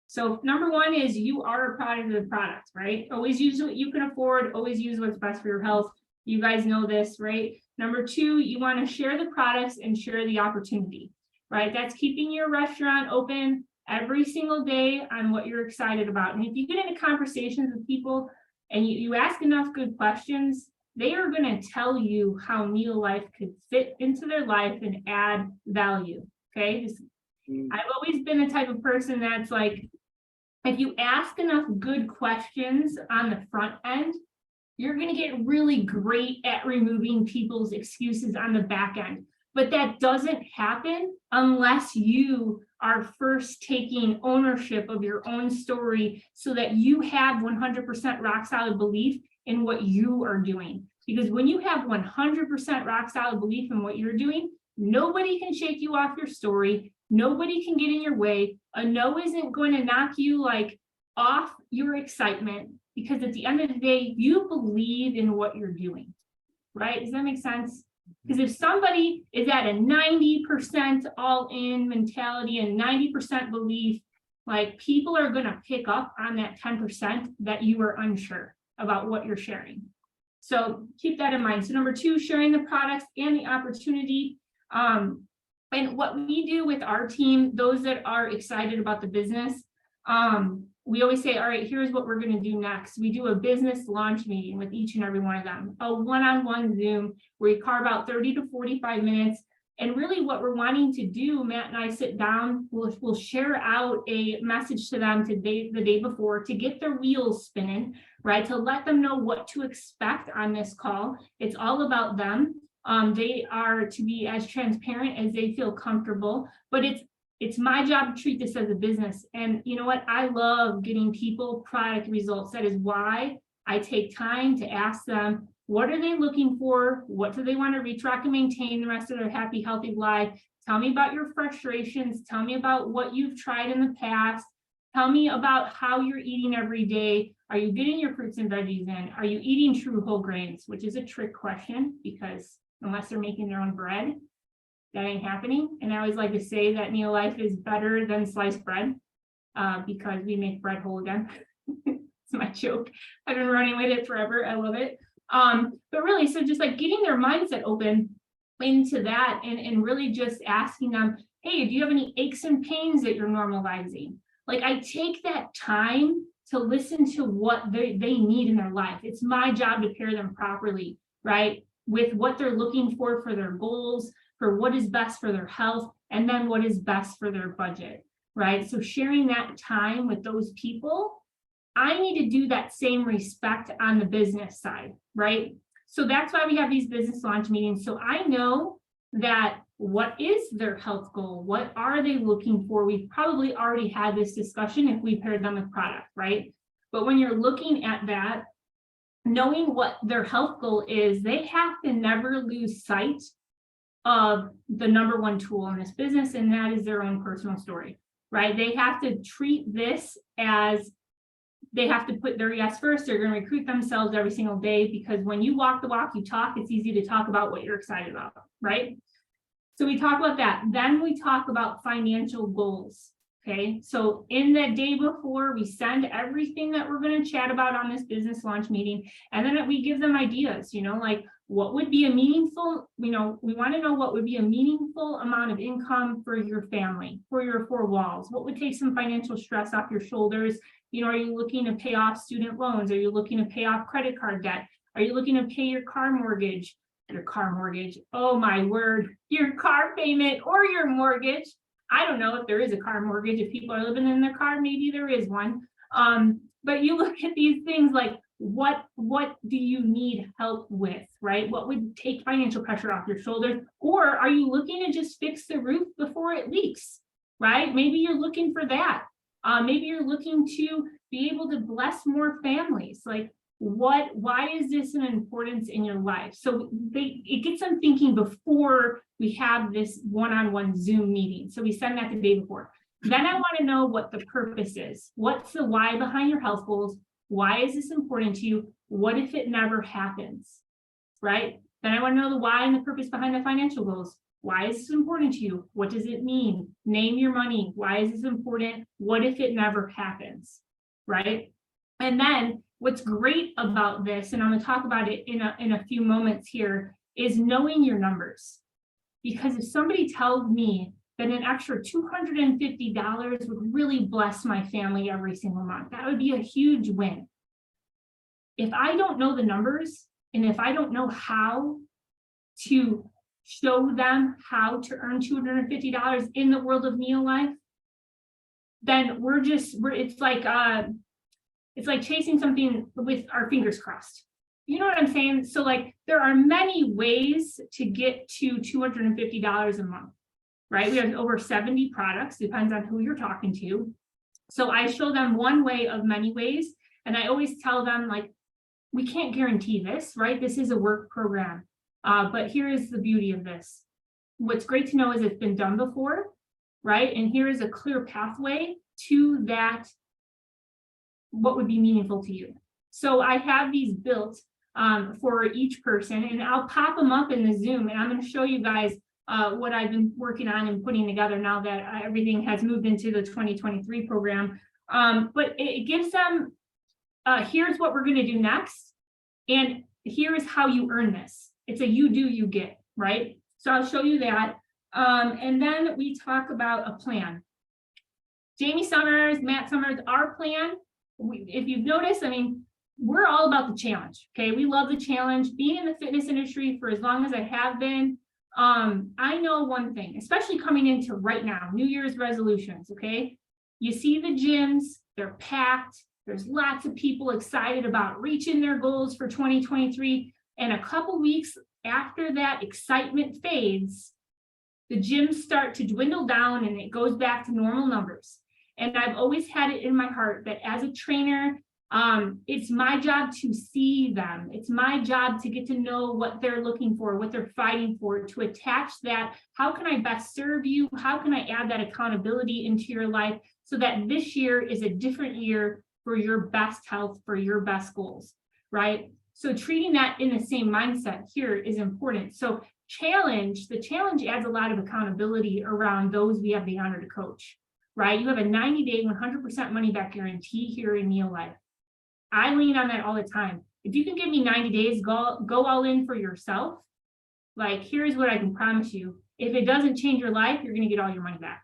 So number 1 is you are a product of the product, right? Always use what you can afford. Always use what's best for your health. You guys know this, right? Number 2, you want to share the products and share the opportunity, right? That's keeping your restaurant open every single day on what you're excited about. And if you get into conversations with people and you ask enough good questions, they are going to tell you how NeoLife could fit into their life and add value. Okay. I've always been the type of person that's like, if you ask enough good questions on the front end, you're going to get really great at removing people's excuses on the back end. But that doesn't happen unless you are first taking ownership of your own story so that you have 100% rock solid belief in what you are doing. Because when you have 100% rock solid belief in what you're doing, nobody can shake you off your story. Nobody can get in your way. A no isn't going to knock you like off your excitement, because at the end of the day, you believe in what you're doing, right? Does that make sense? Because if somebody is at a 90% all-in mentality and 90% belief, like people are going to pick up on that 10% that you are unsure about what you're sharing. So keep that in mind. So number 2, sharing the products and the opportunity. And what we do with our team, those that are excited about the business, we always say, all right, here's what we're going to do next. We do a business launch meeting with each and every one of them, a one-on-one Zoom where we carve out 30 to 45 minutes. And really what we're wanting to do, Matt and I sit down, we'll share out a message to them the day before to get their wheels spinning, right? To let them know what to expect on this call. It's all about them. They are to be as transparent as they feel comfortable, but it's my job to treat this as a business. And you know what? I love getting people product results. That is why I take time to ask them, what are they looking for? What do they want to retrack and maintain the rest of their happy, healthy life? Tell me about your frustrations. Tell me about what you've tried in the past. Tell me about how you're eating every day. Are you getting your fruits and veggies in? Are you eating true whole grains? Which is a trick question, because unless they're making their own bread, that ain't happening. And I always like to say that NeoLife is better than sliced bread because we make bread whole again. It's my joke. I've been running with it forever. I love it. But really, so just like getting their mindset open into that and really just asking them, hey, do you have any aches and pains that you're normalizing? Like I take that time to listen to what they need in their life. It's my job to pair them properly, right? With what they're looking for their goals, for what is best for their health, and then what is best for their budget, right? So sharing that time with those people, I need to do that same respect on the business side, right? So that's why we have these business launch meetings. So I know that what is their health goal? What are they looking for? We've probably already had this discussion if we paired them with product, right? But when you're looking at that, knowing what their health goal is, they have to never lose sight of the number one tool in this business, and that is their own personal story, right? They have to treat this as they have to put their yes first. They're going to recruit themselves every single day, because when you walk the walk, you talk. It's easy to talk about what you're excited about, right? So we talk about that. Then we talk about financial goals. Okay, so in that day before, we send everything that we're going to chat about on this business launch meeting, and then we give them ideas, like what would be a meaningful, we want to know what would be a meaningful amount of income for your family, for your four walls, what would take some financial stress off your shoulders. Are you looking to pay off student loans? Are you looking to pay off credit card debt? Are you looking to pay your car mortgage? Oh my word, your car payment or your mortgage. I don't know if there is a car mortgage. If people are living in their car, maybe there is one. But you look at these things like what do you need help with, right? What would take financial pressure off your shoulders? Or are you looking to just fix the roof before it leaks, right? Maybe you're looking for that. Maybe you're looking to be able to bless more families. Like why is this an importance in your life? So it gets them thinking before we have this one-on-one Zoom meeting. So we send that the day before. Then I want to know what the purpose is. What's the why behind your health goals? Why is this important to you? What if it never happens, right? Then I want to know the why and the purpose behind the financial goals. Why is this important to you? What does it mean? Name your money. Why is this important? What if it never happens, right? And then what's great about this, and I'm going to talk about it in a few moments here, is knowing your numbers. Because if somebody tells me that an extra $250 would really bless my family every single month, that would be a huge win. If I don't know the numbers, and if I don't know how to show them how to earn $250 in the world of NeoLife, then it's like chasing something with our fingers crossed. You know what I'm saying? So like there are many ways to get to $250 a month, right? We have over 70 products, depends on who you're talking to. So I show them one way of many ways. And I always tell them, like, we can't guarantee this, right? This is a work program. But here is the beauty of this. What's great to know is it's been done before, right? And here is a clear pathway to that, what would be meaningful to you. So I have these built for each person, and I'll pop them up in the Zoom, and I'm going to show you guys what I've been working on and putting together now that everything has moved into the 2023 program. But it gives them, here's what we're going to do next, and here is how you earn this. It's a you do, you get, right? So I'll show you that. And then we talk about a plan. Jamie Summers, Matt Summers, our plan, if you've noticed, I mean, we're all about the challenge, okay? We love the challenge. Being in the fitness industry for as long as I have been, I know one thing, especially coming into right now, New Year's resolutions, okay? You see the gyms, they're packed. There's lots of people excited about reaching their goals for 2023. And a couple weeks after that excitement fades, the gyms start to dwindle down and it goes back to normal numbers. And I've always had it in my heart that as a trainer, it's my job to see them. It's my job to get to know what they're looking for, what they're fighting for, to attach that. How can I best serve you? How can I add that accountability into your life so that this year is a different year for your best health, for your best goals, right? So treating that in the same mindset here is important. So the challenge adds a lot of accountability around those we have the honor to coach, right? You have a 90-day, 100% money back guarantee here in NeoLife. I lean on that all the time. If you can give me 90 days, go all in for yourself. Like, here's what I can promise you. If it doesn't change your life, you're going to get all your money back,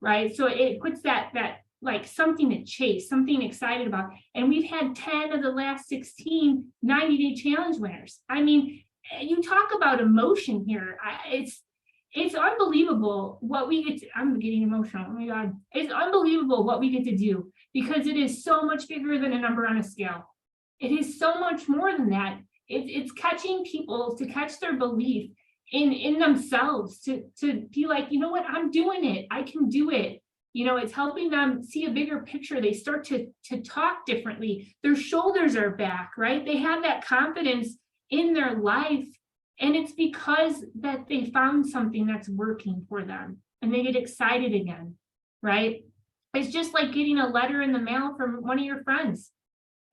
right? So it puts that like something to chase, something excited about. And we've had 10 of the last 16 90-day challenge winners. I mean, you talk about emotion here. It's unbelievable what we get to, I'm getting emotional. Oh my God. It's unbelievable what we get to do because it is so much bigger than a number on a scale. It is so much more than that. It's catching people to catch their belief in themselves, to be like, you know what, I'm doing it. I can do it. You know, it's helping them see a bigger picture. They start to talk differently. Their shoulders are back, right? They have that confidence in their life. And it's because that they found something that's working for them and they get excited again, right? It's just like getting a letter in the mail from one of your friends.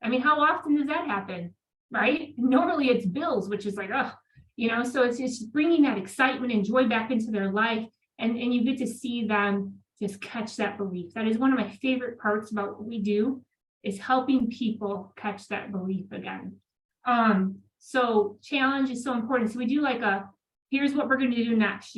I mean, how often does that happen, right? Normally it's bills, which is like, oh, you know, so it's just bringing that excitement and joy back into their life. And you get to see them just catch that belief. That is one of my favorite parts about what we do, is helping people catch that belief again. So challenge is so important. So we do like here's what we're going to do next.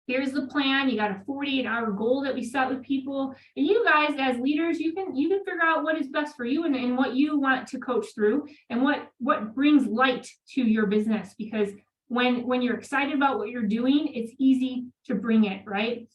Here's the plan. You got a 48-hour goal that we set with people. And you guys as leaders, you can figure out what is best for you and what you want to coach through and what brings light to your business. Because when you're excited about what you're doing, it's easy to bring it, right?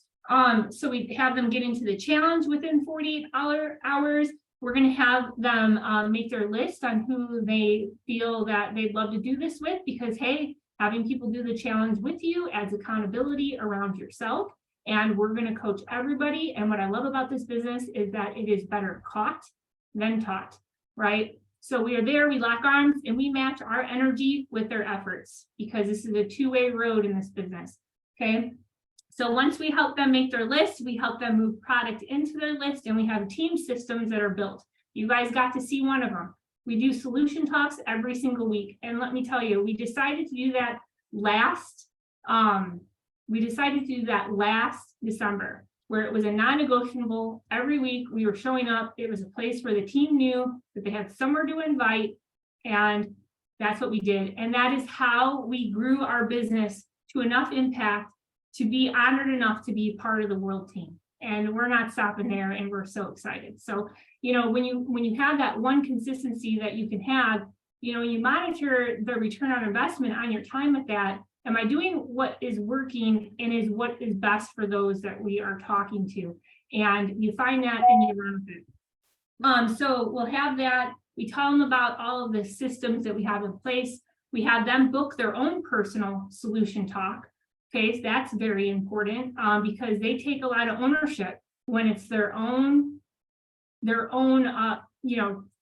So we have them get into the challenge within 48 hours. We're going to have them make their list on who they feel that they'd love to do this with, because, hey, having people do the challenge with you adds accountability around yourself. And we're going to coach everybody. And what I love about this business is that it is better caught than taught, right? So we are there, we lock arms, and we match our energy with their efforts, because this is a two-way road in this business, okay? So once we help them make their list, we help them move product into their list, and we have team systems that are built. You guys got to see one of them. We do solution talks every single week. And let me tell you, we decided to do that last December, where it was a non-negotiable. Every week we were showing up. It was a place where the team knew that they had somewhere to invite. And that's what we did. And that is how we grew our business to enough impact to be honored enough to be part of the world team. And we're not stopping there, and we're so excited. So, when you have that one consistency that you can have, you monitor the return on investment on your time with that. Am I doing what is working and is what is best for those that we are talking to? And you find that and you run with it. So we'll have that. We tell them about all of the systems that we have in place. We have them book their own personal solution talk. Okay, so that's very important because they take a lot of ownership when it's their own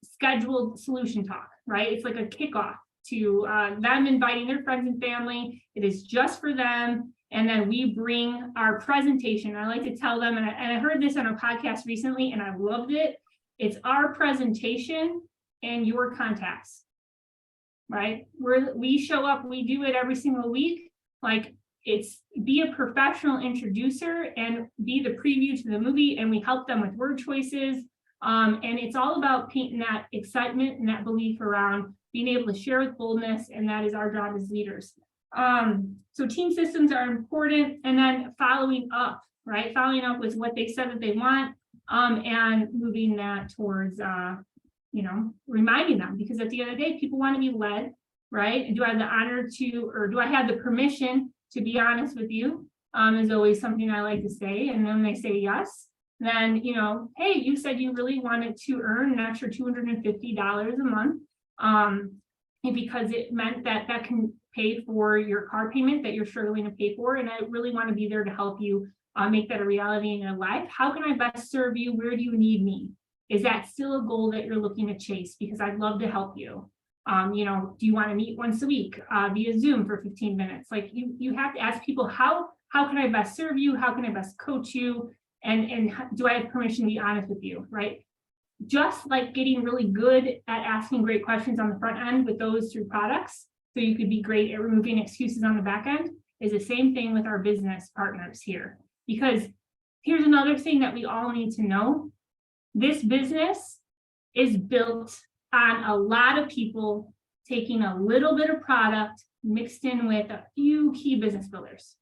scheduled solution talk, right? It's like a kickoff to them inviting their friends and family. It is just for them. And then we bring our presentation. I like to tell them, and I heard this on a podcast recently, and I loved it. It's our presentation and your contacts, right? We show up, we do it every single week. Like, it's be a professional introducer and be the preview to the movie, and we help them with word choices. And it's all about painting that excitement and that belief around being able to share with boldness, and that is our job as leaders. So team systems are important, and then following up, right? Following up with what they said that they want, and moving that towards, reminding them, because at the end of the day, people want to be led, right? And do I have the honor to, or do I have the permission to be honest with you, is always something I like to say. And then they say yes, then, hey, you said you really wanted to earn an extra $250 a month, because it meant that can pay for your car payment that you're struggling to pay for. And I really want to be there to help you make that a reality in your life. How can I best serve you? Where do you need me? Is that still a goal that you're looking to chase? Because I'd love to help you. Do you want to meet once a week via Zoom for 15 minutes? Like you have to ask people, how can I best serve you? How can I best coach you? And do I have permission to be honest with you, right? Just like getting really good at asking great questions on the front end with those through products, so you could be great at removing excuses on the back end, is the same thing with our business partners here. Because here's another thing that we all need to know. This business is built on a lot of people taking a little bit of product mixed in with a few key business builders,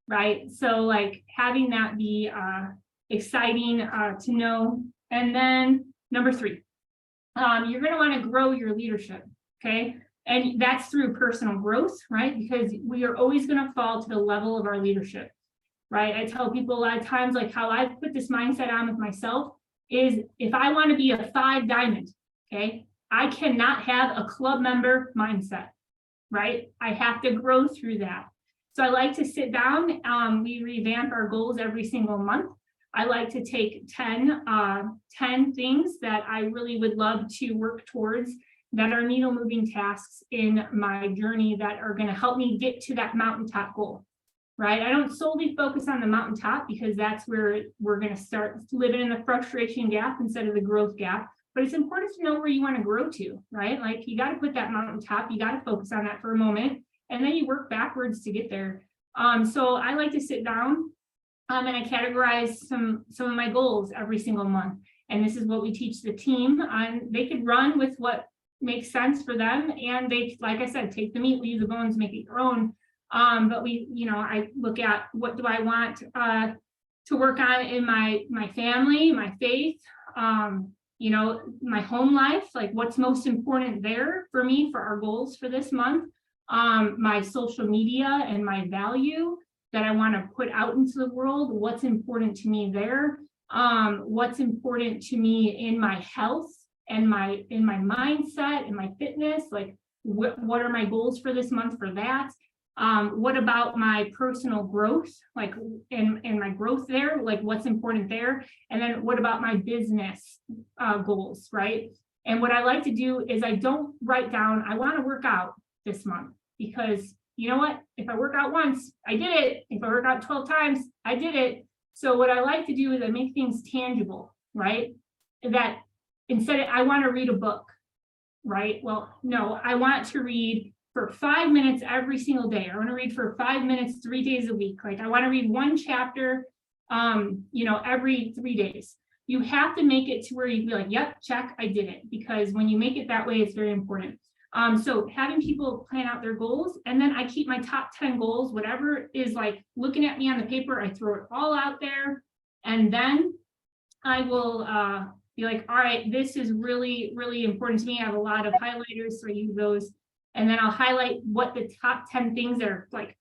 right? So like having that be exciting to know. And then number 3, you're going to want to grow your leadership, okay? And that's through personal growth, right? Because we are always going to fall to the level of our leadership, right? I tell people a lot of times, like how I put this mindset on with myself is, if I want to be a 5 diamond, okay, I cannot have a club member mindset, right? I have to grow through that. So I like to sit down. We revamp our goals every single month. I like to take 10 things that I really would love to work towards that are needle moving tasks in my journey that are going to help me get to that mountaintop goal, right? I don't solely focus on the mountaintop, because that's where we're going to start living in the frustration gap instead of the growth gap. But it's important to know where you want to grow to, right? Like you got to put that mountaintop, you got to focus on that for a moment, and then you work backwards to get there. So I like to sit down And I categorize some of my goals every single month. And this is what we teach the team on. They could run with what makes sense for them. And they, like I said, take the meat, leave the bones, make it your own. But we, I look at what do I want to work on in my family, my faith, my home life, like what's most important there for me for our goals for this month, my social media and my value that I want to put out into the world, what's important to me there, what's important to me in my health and in my mindset and my fitness, like what are my goals for this month for that? What about my personal growth, like and my growth there, like what's important there? And then what about my business goals, right? And what I like to do is I don't write down, I want to work out this month, because you know what? If I work out once, I did it. If I work out 12 times, I did it. So what I like to do is I make things tangible, right? That instead of, I want to read a book, right? Well, no, I want to read for 5 minutes every single day. I want to read for 5 minutes, 3 days a week. Like I want to read one chapter, every 3 days. You have to make it to where you be like, yep, check, I did it. Because when you make it that way, it's very important. So having people plan out their goals, and then I keep my top 10 goals, whatever is like looking at me on the paper, I throw it all out there. And then I will be like, all right, this is really, really important to me. I have a lot of highlighters, so I use those. And then I'll highlight what the top 10 things are like,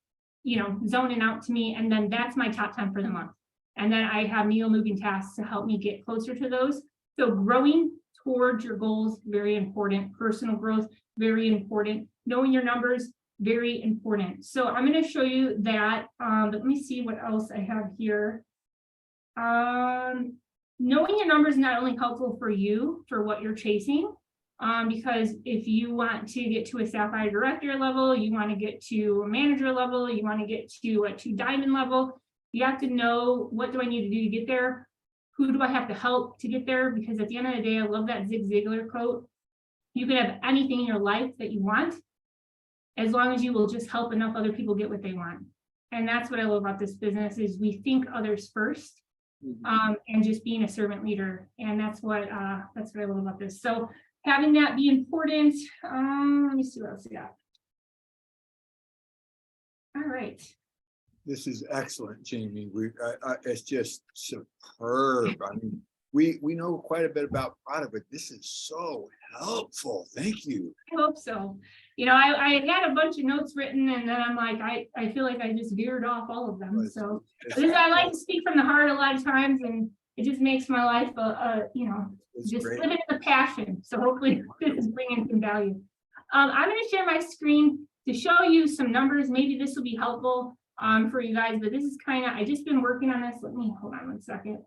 zoning out to me. And then that's my top 10 for the month. And then I have Neo moving tasks to help me get closer to those. So growing towards your goals, very important. Personal growth, very important. Knowing your numbers, very important. So I'm going to show you that. Let me see what else I have here. Knowing your numbers is not only helpful for you, for what you're chasing, because if you want to get to a Sapphire Director level, you want to get to a manager level, you want to get to a 2 Diamond level, you have to know, what do I need to do to get there? Who do I have to help to get there? Because at the end of the day, I love that Zig Ziglar quote. You can have anything in your life that you want, as long as you will just help enough other people get what they want. And that's what I love about this business, is we think others first, and just being a servant leader. And that's what I love about this. So having that be important. Let me see what else we got. All right. This is excellent, Jamie. It's just superb. I mean, we know quite a bit about product, but this is so helpful. Thank you. I hope so. I had a bunch of notes written, and then I'm like, I feel like I just veered off all of them. So I like to speak from the heart a lot of times, and it just makes my life, just living in the passion. So hopefully this is bringing some value. I'm going to share my screen to show you some numbers. Maybe this will be helpful for you guys, but this is I just been working on this. Let me hold on 1 second.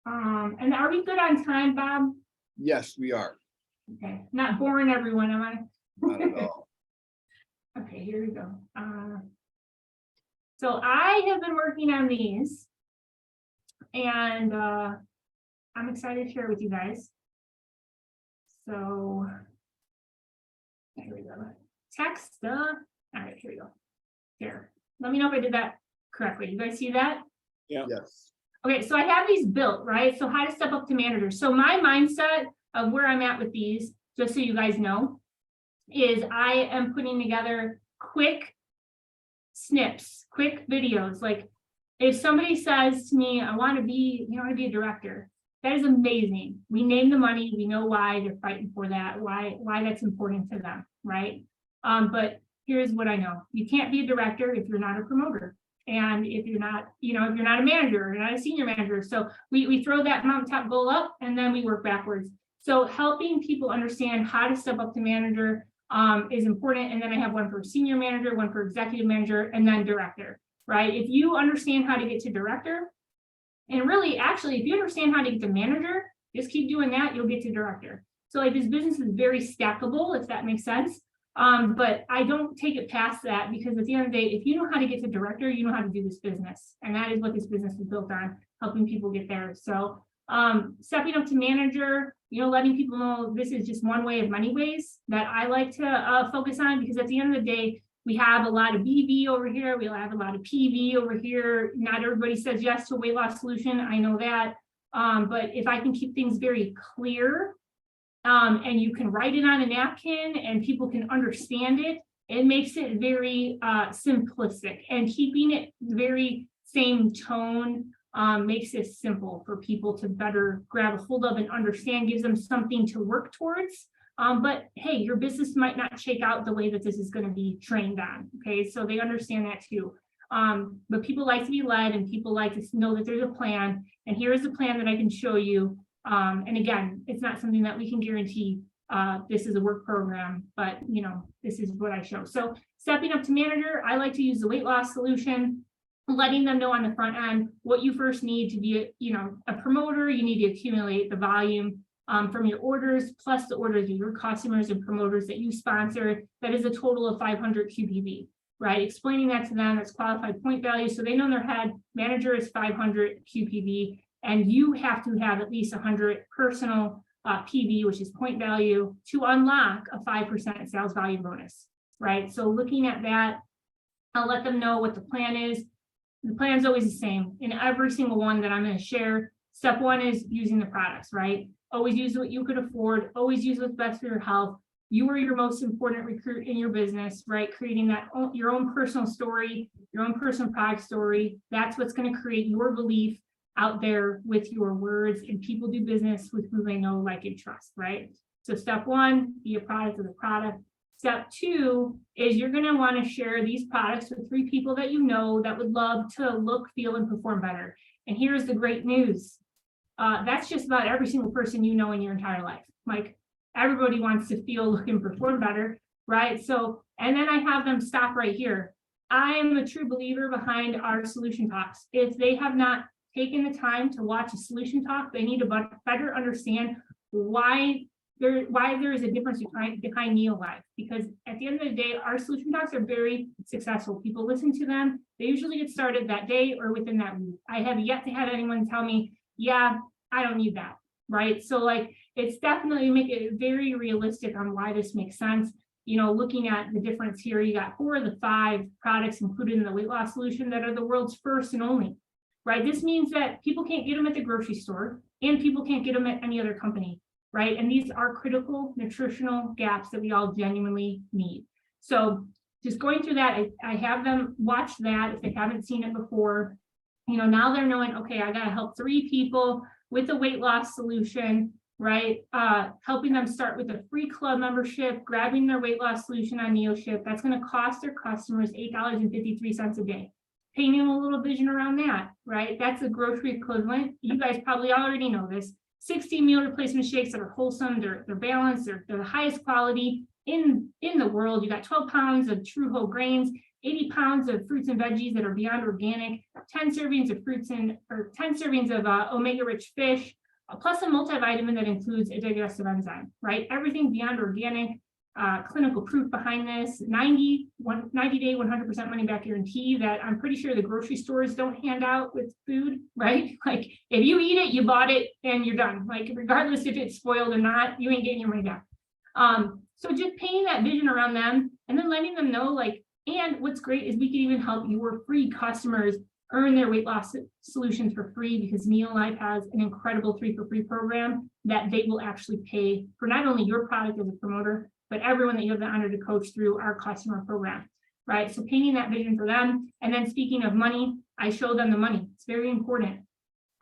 And are we good on time, Bob? Yes, we are. Okay, not boring everyone, am I? Not at all. Okay, here we go. So I have been working on these, and I'm excited to share with you guys. So here we go. Text stuff. All right, here we go. Here, let me know if I did that correctly. You guys see that? Yeah. Yes. Okay, so I have these built, right? So how to step up to manager. So my mindset of where I'm at with these, just so you guys know, is I am putting together quick snips, quick videos. Like if somebody says to me, I want to be a director, that is amazing. We name the money, we know why they're fighting for that, why that's important to them, right? But here's what I know. You can't be a director if you're not a promoter. And if you're not, if you're not a manager, you're not a senior manager. So we throw that mountaintop goal up and then we work backwards. So helping people understand how to step up to manager is important. And then I have one for senior manager, one for executive manager, and then director, right? If you understand how to get to director, and really, actually, if you understand how to get to manager, just keep doing that, you'll get to director. So like this business is very stackable, if that makes sense. But I don't take it past that, because at the end of the day, if you know how to get to director, you know how to do this business. And that is what this business is built on, helping people get there. So stepping up to manager, letting people know this is just one way of many ways that I like to focus on, because at the end of the day, We have a lot of BV over here. We have a lot of PV over here. Not everybody says yes to a weight loss solution. I know that. But if I can keep things very clear, and you can write it on a napkin and people can understand it, it makes it very simplistic, and keeping it very same tone makes it simple for people to better grab a hold of and understand, gives them something to work towards. But hey, your business might not shake out the way that this is going to be trained on. Okay, so they understand that too. But people like to be led, and people like to know that there's a plan, and here's the plan that I can show you. And again, it's not something that we can guarantee. This is a work program, but you know, this is what I show. So stepping up to manager, I like to use the weight loss solution, letting them know on the front end what you first need to be, a promoter. You need to accumulate the volume from your orders, plus the orders of your customers and promoters that you sponsor. That is a total of 500 QPV, right? Explaining that to them, that's qualified point value. So they know in their head, manager is 500 QPV, and you have to have at least 100 personal PV, which is point value, to unlock a 5% sales volume bonus, right? So looking at that, I'll let them know what the plan is. The plan is always the same in every single one that I'm going to share. Step one is using the products, right? Always use what you could afford. Always use what's best for your health. You are your most important recruit in your business, right? Creating that your own personal story, your own personal product story. That's what's going to create your belief out there with your words, and people do business with who they know, like, and trust, right? So step one, be a product of the product. Step two is you're going to want to share these products with 3 people that you know that would love to look, feel, and perform better. And here's the great news. That's just about every single person you know in your entire life. Like, everybody wants to feel, look, and perform better, right? So, and then I have them stop right here. I am a true believer behind our solution talks. If they have not taken the time to watch a solution talk, they need to better understand why there is a difference behind NeoLife. Because at the end of the day, our solution talks are very successful. People listen to them. They usually get started that day or within that week. I have yet to have anyone tell me, yeah, I don't need that, right? So like, it's definitely make it very realistic on why this makes sense. Looking at the difference here, you got 4 of the 5 products included in the weight loss solution that are the world's first and only, right? This means that people can't get them at the grocery store, and people can't get them at any other company, right? And these are critical nutritional gaps that we all genuinely need. So just going through that, I have them watch that if they haven't seen it before. Now they're knowing, okay, I got to help 3 people with a weight loss solution, right? Helping them start with a free club membership, grabbing their weight loss solution on NeoShip. That's going to cost their customers $8.53 a day. Painting a little vision around that, right? That's the grocery equivalent. You guys probably already know this. 60 meal replacement shakes that are wholesome, they're balanced, they're the highest quality in the world. You got 12 pounds of true whole grains, 80 pounds of fruits and veggies that are beyond organic, 10 servings of 10 servings of omega-rich fish, plus a multivitamin that includes a digestive enzyme, right? Everything beyond organic, clinical proof behind this, 90-day, 100% money back guarantee that I'm pretty sure the grocery stores don't hand out with food, right? Like, if you eat it, you bought it, and you're done. Like, regardless if it's spoiled or not, you ain't getting your money back. So just painting that vision around them, and then letting them know, like, and what's great is we can even help your free customers earn their weight loss solutions for free, because NeoLife has an incredible 3 for free program that they will actually pay for not only your product as a promoter, but everyone that you have the honor to coach through our customer program, right? So painting that vision for them. And then speaking of money, I show them the money. It's very important,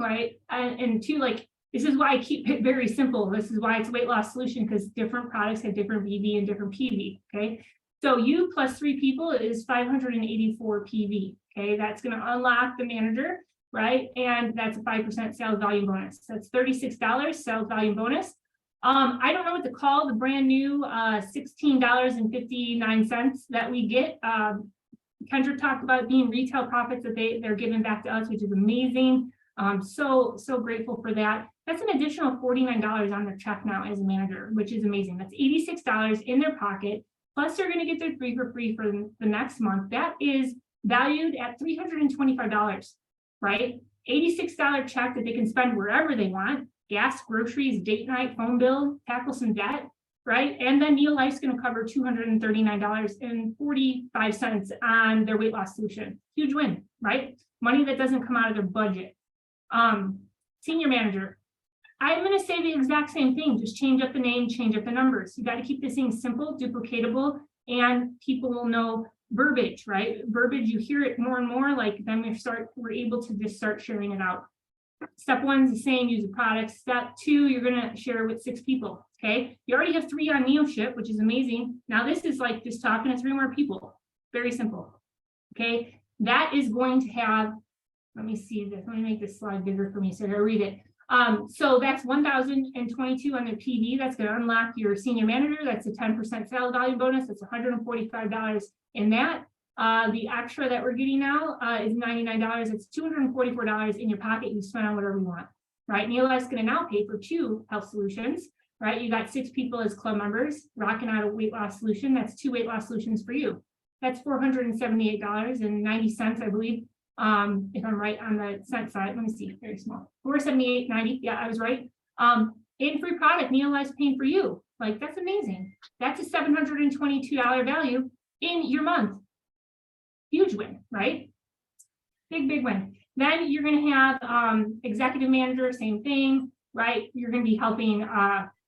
right? And two, like, this is why I keep it very simple. This is why it's a weight loss solution, because different products have different BV and different PV, okay? So you plus 3 people is 584 PV, okay? That's going to unlock the manager, right? And that's a 5% sales volume bonus. That's $36 sales volume bonus. I don't know what to call the brand new $16.59 that we get. Kendra talked about being retail profits that they're giving back to us, which is amazing. So grateful for that. That's an additional $49 on their check now as a manager, which is amazing. That's $86 in their pocket. Plus, they're going to get their 3 for free for the next month. That is valued at $325, right? $86 check that they can spend wherever they want. Gas, groceries, date night, phone bill, tackle some debt. right? And then NeoLife's going to cover $239.45 on their weight loss solution. Huge win, right? Money that doesn't come out of their budget. Senior manager, I'm going to say the exact same thing, just change up the name, change up the numbers. You got to keep this thing simple, duplicatable, and people will know verbiage, right? Verbiage, you hear it more and more, like then we're able to just start sharing it out. Step 1 is the same, use the product. Step 2, you're going to share with 6 people, okay? You already have 3 on NeoShip, which is amazing. Now this is like just talking to 3 more people. Very simple, okay? That is going to have, let me see this, let me make this slide bigger for me so I can read it. So that's 1,022 on the PV. That's going to unlock your senior manager. That's a 10% sales volume bonus. That's $145 in that. The extra that we're getting now is $99. It's $244 in your pocket. You spend on whatever you want, right? NeoLife's going to now pay for 2 health solutions, right? You got 6 people as club members rocking out a weight loss solution. That's 2 weight loss solutions for you. That's $478.90, I believe. If I'm right on the cent side, let me see, very small, $478.90. Yeah, I was right. In free product, NeoLife's paying for you. Like, that's amazing. That's a $722 value in your month. Huge win, right? Big win. Then you're going to have executive manager, same thing, right? You're going to be helping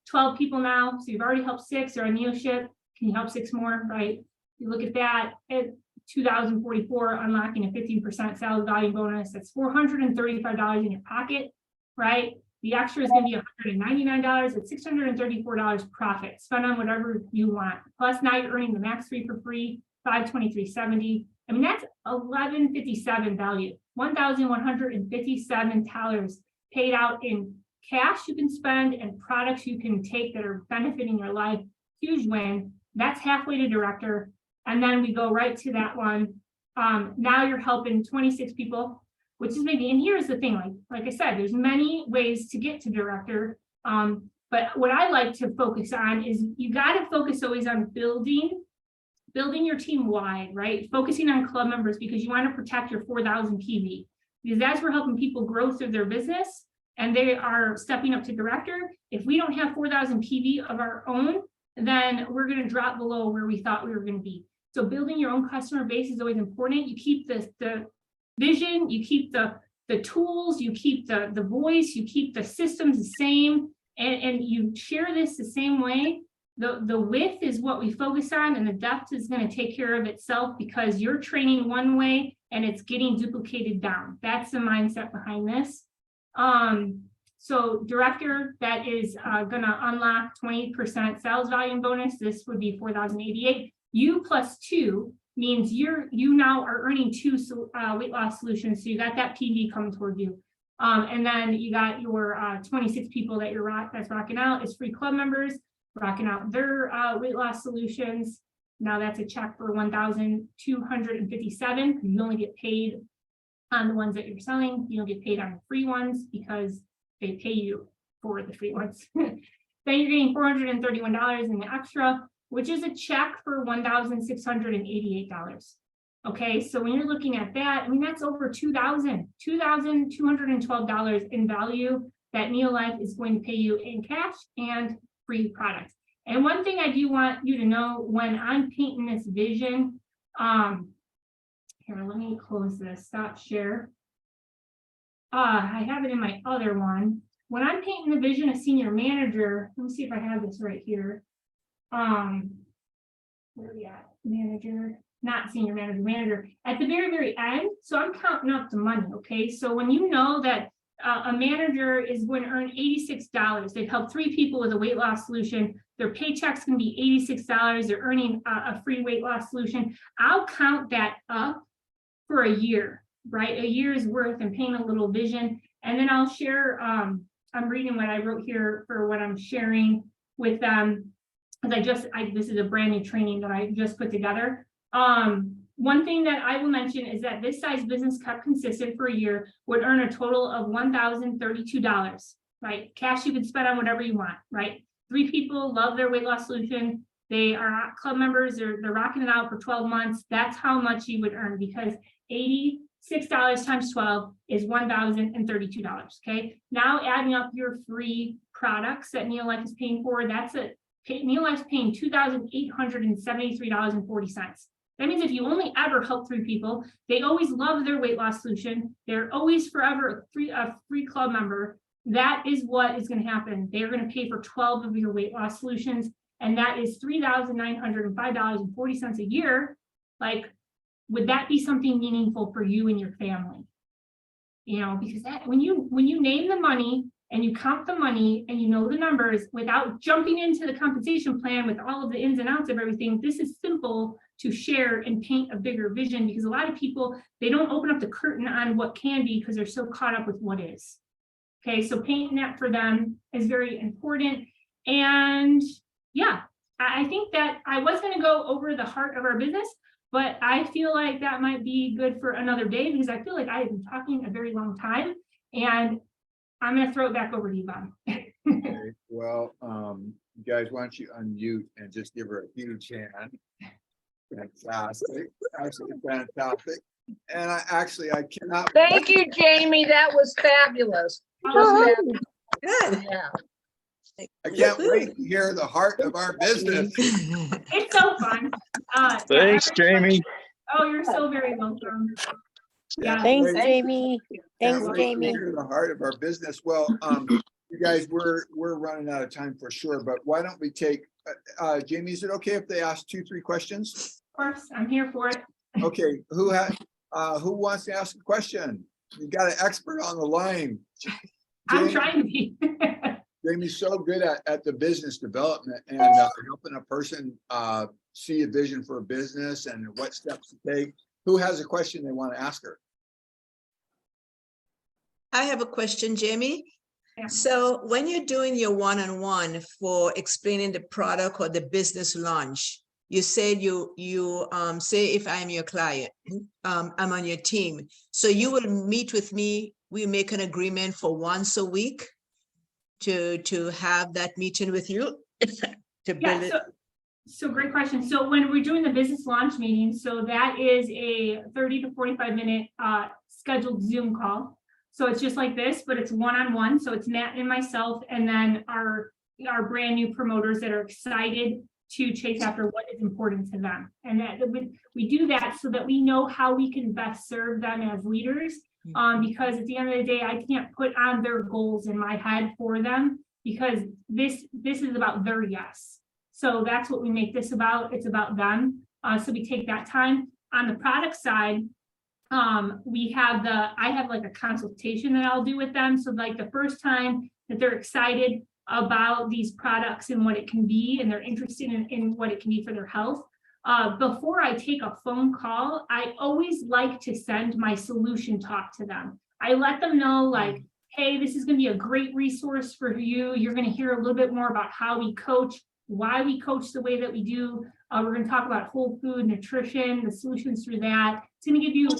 12 people now. So you've already helped 6 or on NeoShip. Can you help 6 more, right? You look at that at 2,044, unlocking a 15% sales volume bonus. That's $435 in your pocket, right? The extra is going to be $199. It's $634 profit. Spend on whatever you want. Plus now you're earning the max 3 for free, $523.70. I mean, that's $1,157 value, $1,157 paid out in cash you can spend and products you can take that are benefiting your life. Huge win. That's halfway to director. And then we go right to that one. Now you're helping 26 people, which is maybe, and here's the thing, like I said, there's many ways to get to director. But what I like to focus on is you got to focus always on building your team wide, right? Focusing on club members because you want to protect your 4,000 PV. Because as we're helping people grow through their business and they are stepping up to director, if we don't have 4,000 PV of our own, then we're going to drop below where we thought we were going to be. So building your own customer base is always important. You keep the vision, you keep the tools, you keep the voice, you keep the systems the same, and you share this the same way. The width is what we focus on, and the depth is going to take care of itself because you're training one way and it's getting duplicated down. That's the mindset behind this. So director, that is going to unlock 20% sales volume bonus. This would be $4,088. You plus 2 means you now are earning 2 weight loss solutions. So you got that PV coming toward you. And then you got your 26 people that that's rocking out as free club members, rocking out their weight loss solutions. Now that's a check for $1,257. You only get paid on the ones that you're selling. You don't get paid on the free ones because they pay you for the free ones. Then you're getting $431 in the extra, which is a check for $1,688. Okay, so when you're looking at that, I mean, that's over $2,212 in value that NeoLife is going to pay you in cash and free products. And one thing I do want you to know when I'm painting this vision, here, let me close this, stop share. I have it in my other one. When I'm painting the vision of senior manager, let me see if I have this right here. Where are we at? Manager, not senior manager, manager. At the very, very end, so I'm counting up the money, okay? So when you know that a manager is going to earn $86, they've helped 3 people with a weight loss solution, their paycheck's going to be $86, they're earning a free weight loss solution, I'll count that up for a year, right? A year's worth and paint a little vision. And then I'll share, I'm reading what I wrote here for what I'm sharing with them. Because this is a brand new training that I just put together. One thing that I will mention is that this size business kept consistent for a year would earn a total of $1,032, right? Cash you can spend on whatever you want, right? 3 people love their weight loss solution. They are club members. They're rocking it out for 12 months. That's how much you would earn because $86 times 12 is $1,032. Okay. Now adding up your free products that NeoLife is paying for, that's a NeoLife's paying $2,873.40. That means if you only ever help 3 people, they always love their weight loss solution. They're always forever a free club member. That is what is going to happen. They're going to pay for 12 of your weight loss solutions. And that is $3,905.40 a year. Like, would that be something meaningful for you and your family? You know, because that when you name the money and you count the money and you know the numbers without jumping into the compensation plan with all of the ins and outs of everything, this is simple to share and paint a bigger vision, because a lot of people, they don't open up the curtain on what can be because they're so caught up with what is. Okay, so painting that for them is very important. And yeah, I think that I was going to go over the heart of our business, but I feel like that might be good for another day, because I feel like I have been talking a very long time, and I'm going to throw it back over to you, Bob. Okay, well, you guys, why don't you unmute and just give her a huge hand? Fantastic, absolutely fantastic. And I cannot. Thank you, Jamie. That was fabulous. Awesome. Good. Yeah. I can't wait to hear the heart of our business. It's so fun. Thanks, Jamie. Oh, you're so very welcome. Yeah. Thanks, Wait- Jamie. can't Thanks, wait to Jamie. hear the heart of our business. Well, you guys, we're running out of time for sure, but why don't we take, Jamie, is it okay if they ask 2-3 questions? Of course, I'm here for it. Okay, who wants to ask a question? You got an expert on the line. I'm Jamie- trying to be. Jamie's so good at the business development and helping a person see a vision for a business and what steps to take. Who has a question they want to ask her? I have a question, Jamie. Yeah. So when you're doing your one-on-one for explaining the product or the business launch, you said you say if I'm your client, I'm on your team. So you will meet with me, we make an agreement for once a week to have that meeting with you to build Yeah, it. so great question. So when we're doing the business launch meeting, so that is a 30 to 45 minute scheduled Zoom call. So it's just like this, but it's one-on-one. So it's Matt and myself, and then our brand new promoters that are excited to chase after what is important to them. And that we do that so that we know how we can best serve them as leaders. Because at the end of the day, I can't put on their goals in my head for them, because this is about their yes. So that's what we make this about. It's about them. So we take that time. On the product side, I have like a consultation that I'll do with them. So like the first time that they're excited about these products and what it can be, and they're interested in what it can be for their health. Before I take a phone call, I always like to send my solution talk to them. I let them know, like, hey, this is going to be a great resource for you. You're going to hear a little bit more about how we coach, why we coach the way that we do. We're going to talk about whole food nutrition, the solutions through that. It's going to give you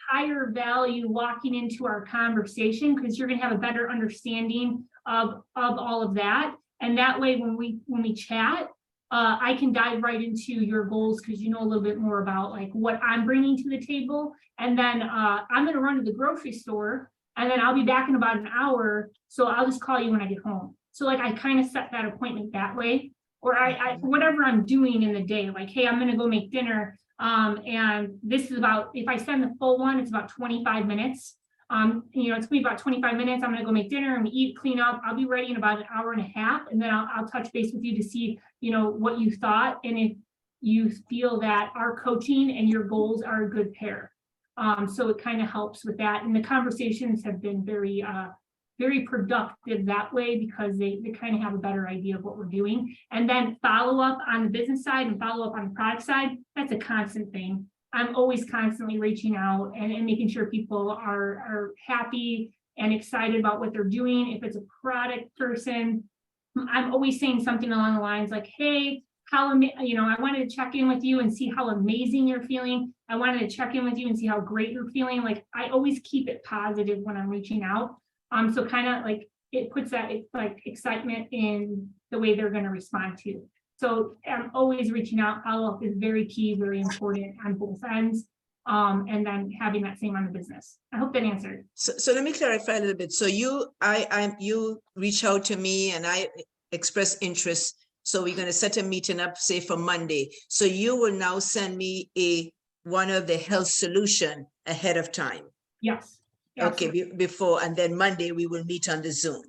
higher value walking into our conversation, because you're going to have a better understanding of all of that. And that way, when we chat, I can dive right into your goals, because you know a little bit more about like what I'm bringing to the table. And then I'm going to run to the grocery store, and then I'll be back in about an hour. So I'll just call you when I get home. So like I kind of set that appointment that way, or I whatever I'm doing in the day, like, hey, I'm going to go make dinner. And this is about, if I send the full one, it's about 25 minutes. It's gonna be about 25 minutes. I'm gonna go make dinner and eat, clean up. I'll be ready in about an hour and a half. And then I'll touch base with you to see, what you thought. And if you feel that our coaching and your goals are a good pair. So it kind of helps with that. And the conversations have been very, very productive that way, because they kind of have a better idea of what we're doing. And then follow up on the business side and follow up on the product side. That's a constant thing. I'm always constantly reaching out and making sure people are happy and excited about what they're doing. If it's a product person, I'm always saying something along the lines like, hey, I wanted to check in with you and see how amazing you're feeling. I wanted to check in with you and see how great you're feeling. Like, I always keep it positive when I'm reaching out. So kind of like it puts that excitement in the way they're going to respond to. So I'm always reaching out. Follow-up is very key, very important on both ends. And then having that same on the business. I hope that answered. So let me clarify a little bit. So you reach out to me and I express interest. So we're going to set a meeting up, say for Monday. So you will now send me one of the health solution ahead of time. Yes. Okay, absolutely. before, and then Monday we will meet on the Zoom.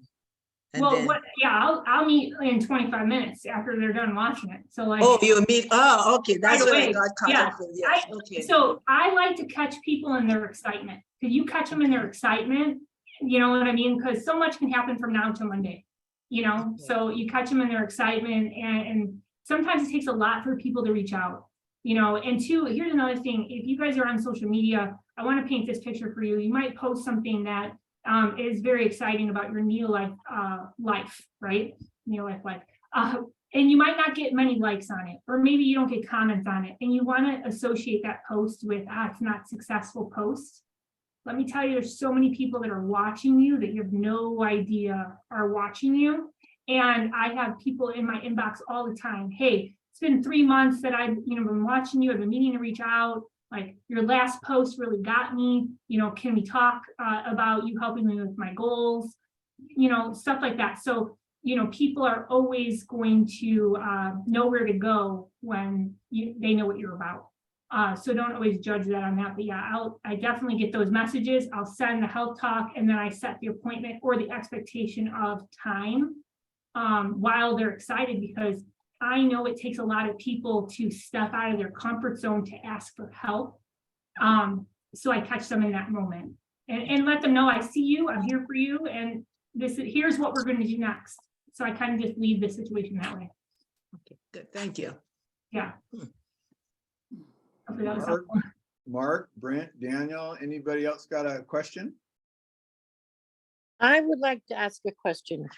And Well, then, I'll meet in 25 minutes after they're done watching it. So like. oh, you'll meet, oh, okay, that's Right what I away. got caught Yeah, up with, yes, okay. So I like to catch people in their excitement. Because you catch them in their excitement, you know what I mean? Because so much can happen from now to Monday, you know? So you catch them in their excitement, and sometimes it takes a lot for people to reach out, you know? And two, here's another thing. If you guys are on social media, I want to paint this picture for you. You might post something that is very exciting about your NeoLife life, right? NeoLife life. And you might not get many likes on it, or maybe you don't get comments on it, and you want to associate that post with, it's not successful post. Let me tell you, there's so many people that are watching you that you have no idea are watching you. And I have people in my inbox all the time. Hey, it's been 3 months that I've been watching you. I've been meaning to reach out. Like, your last post really got me. Can we talk about you helping me with my goals? Stuff like that. So people are always going to know where to go when they know what you're about. So don't always judge that on that. But yeah, I definitely get those messages. I'll send the health talk, and then I set the appointment or the expectation of time while they're excited, because I know it takes a lot of people to step out of their comfort zone to ask for help. So I catch them in that moment and let them know I see you, I'm here for you, and here's what we're going to do next. So I kind of just leave the situation that way. Okay, good, thank you. Yeah. Hopefully that was Mark, helpful. Mark, Brent, Daniel, anybody else got a question? I would like to ask a question.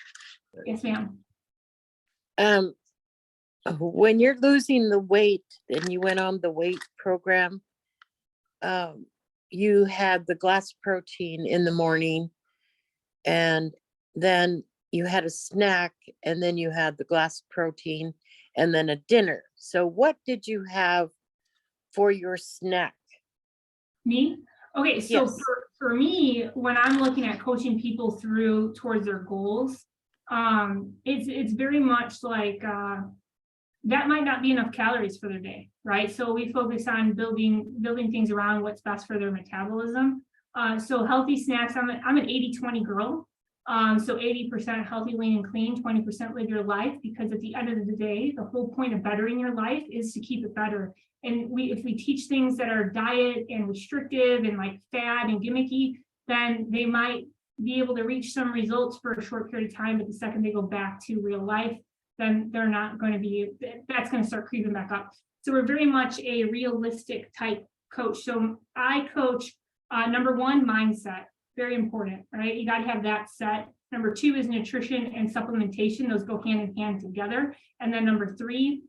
Yes, ma'am. When you're losing the weight and you went on the weight program, you had the glass protein in the morning, and then you had a snack, and then you had the glass protein, and then a dinner. So what did you have for your snack? Me? Okay, so Yes. for me, when I'm looking at coaching people through towards their goals, it's very much like that might not be enough calories for their day, right? So we focus on building things around what's best for their metabolism. So healthy snacks, I'm an 80-20 girl. So 80% healthy, lean, and clean, 20% live your life, because at the end of the day, the whole point of bettering your life is to keep it better. And if we teach things that are diet and restrictive and like fad and gimmicky, then they might be able to reach some results for a short period of time, but the second they go back to real life, then they're not going to be, that's going to start creeping back up. So we're very much a realistic type coach. So I coach, number one, mindset, very important, right? You got to have that set. Number two is nutrition and supplementation. Those go hand in hand together. And then number three,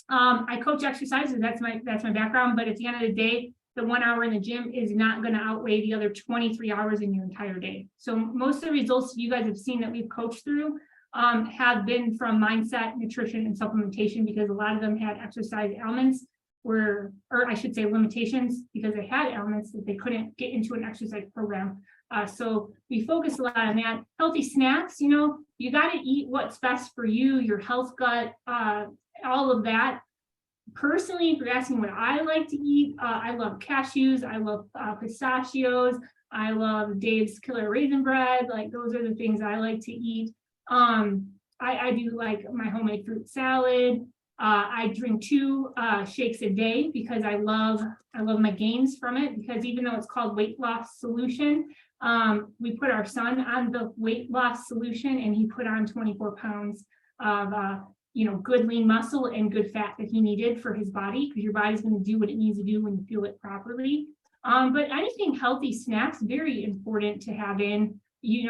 I coach exercises. That's my background. But at the end of the day, the 1 hour in the gym is not going to outweigh the other 23 hours in your entire day. So most of the results you guys have seen that we've coached through have been from mindset, nutrition, and supplementation, because a lot of them had exercise elements or I should say limitations, because they had elements that they couldn't get into an exercise program. So we focus a lot on that. Healthy snacks, you got to eat what's best for you, your health gut, all of that. Personally, if you're asking what I like to eat, I love cashews, I love pistachios, I love Dave's Killer Raisin Bread. Like, those are the things I like to eat. I do like my homemade fruit salad. I drink 2 shakes a day because I love my gains from it, because even though it's called weight loss solution, we put our son on the weight loss solution, and he put on 24 pounds of good lean muscle and good fat that he needed for his body, because your body's going to do what it needs to do when you fuel it properly. But anything healthy snacks, very important to have in. You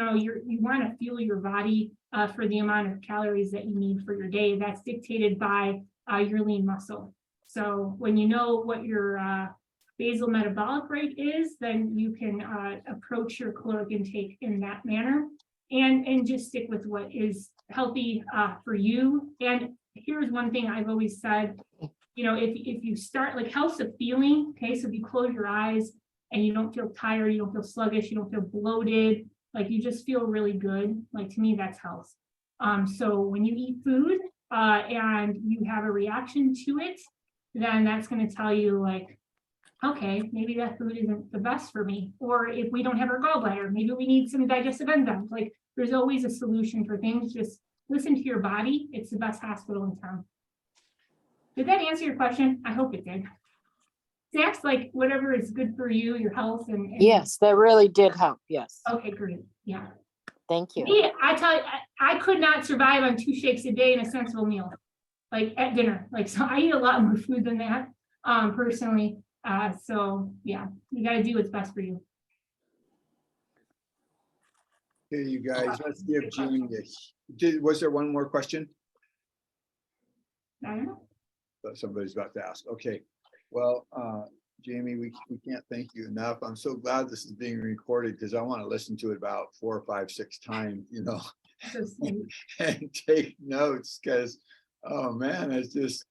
want to fuel your body for the amount of calories that you need for your day. That's dictated by your lean muscle. So when you know what your basal metabolic rate is, then you can approach your caloric intake in that manner, and just stick with what is healthy for you. And here's one thing I've always said, if you start, like, health's a feeling, okay? So if you close your eyes and you don't feel tired, you don't feel sluggish, you don't feel bloated, like you just feel really good, like, to me, that's health. So when you eat food, and you have a reaction to it, then that's going to tell you like, okay, maybe that food isn't the best for me. Or if we don't have our gallbladder, maybe we need some digestive enzymes. Like there's always a solution for things. Just listen to your body. It's the best hospital in town. Did that answer your question? I hope it did. Zach's like whatever is good for you, your health and Yes, that really did help. Yes. Okay, great. Yeah. Thank you. Me, I tell you, I could not survive on 2 shakes a day and a sensible meal, like at dinner. Like, so I eat a lot more food than that, personally. So yeah, you got to do what's best for you. Okay, you guys, let's give Jamie was there one more question? I don't know. That somebody's about to ask. Okay, well, Jamie, we can't thank you enough. I'm so glad this is being recorded because I want to listen to it about 4, 5, 6 times, you know, So sweet. and take notes because, oh man, it's just,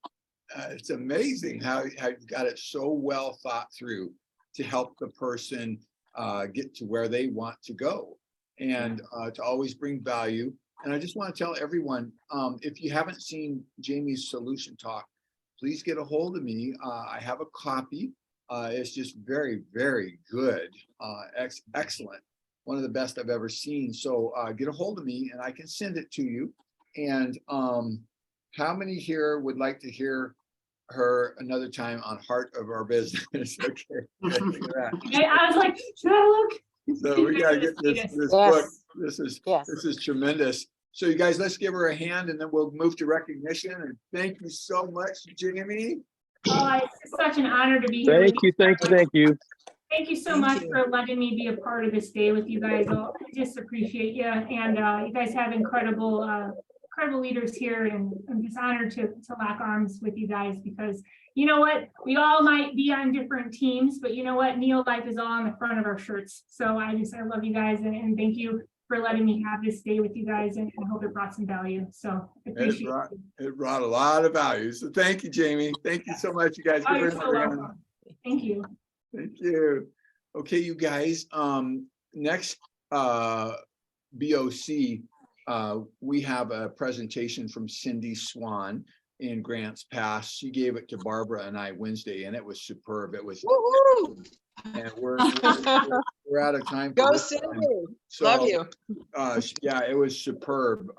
it's amazing how you got it so well thought through to help the person get to where they want to go and to always bring value. And I just want to tell everyone, if you haven't seen Jamie's solution talk, please get a hold of me. I have a copy. It's just very, very good. Excellent. One of the best I've ever seen. So get a hold of me and I can send it to you. And how many here would like to hear her another time on Heart of Our Business? Okay. Look at that. I was like, should I look? So we gotta get this Yes. book. Yes. This is tremendous. So you guys, let's give her a hand and then we'll move to recognition. And thank you so much, Jamie. Oh, it's such an honor to be here. Thank you, thank you, thank you. Thank you so Thank much you. for letting me be a part of this day with you guys. I just appreciate you. And you guys have incredible leaders here. And I'm just honored to lock arms with you guys because you know what? We all might be on different teams, but you know what? NeoLife is all on the front of our shirts. So I love you guys and thank you for letting me have this day with you guys, and I hope it brought some value. So I appreciate it. It brought a lot of value. So thank you, Jamie. Thank you so much, you guys. Oh, Give you're her so another hand. welcome. Thank you. Thank you. Okay, you guys, next BOC, we have a presentation from Cindy Swan in Grants Pass. She gave it to Barbara and I Wednesday, and it was superb. It was, Woo-hoo. and we're out of time. for Go this Cindy. time. Love So, you. yeah, it was superb.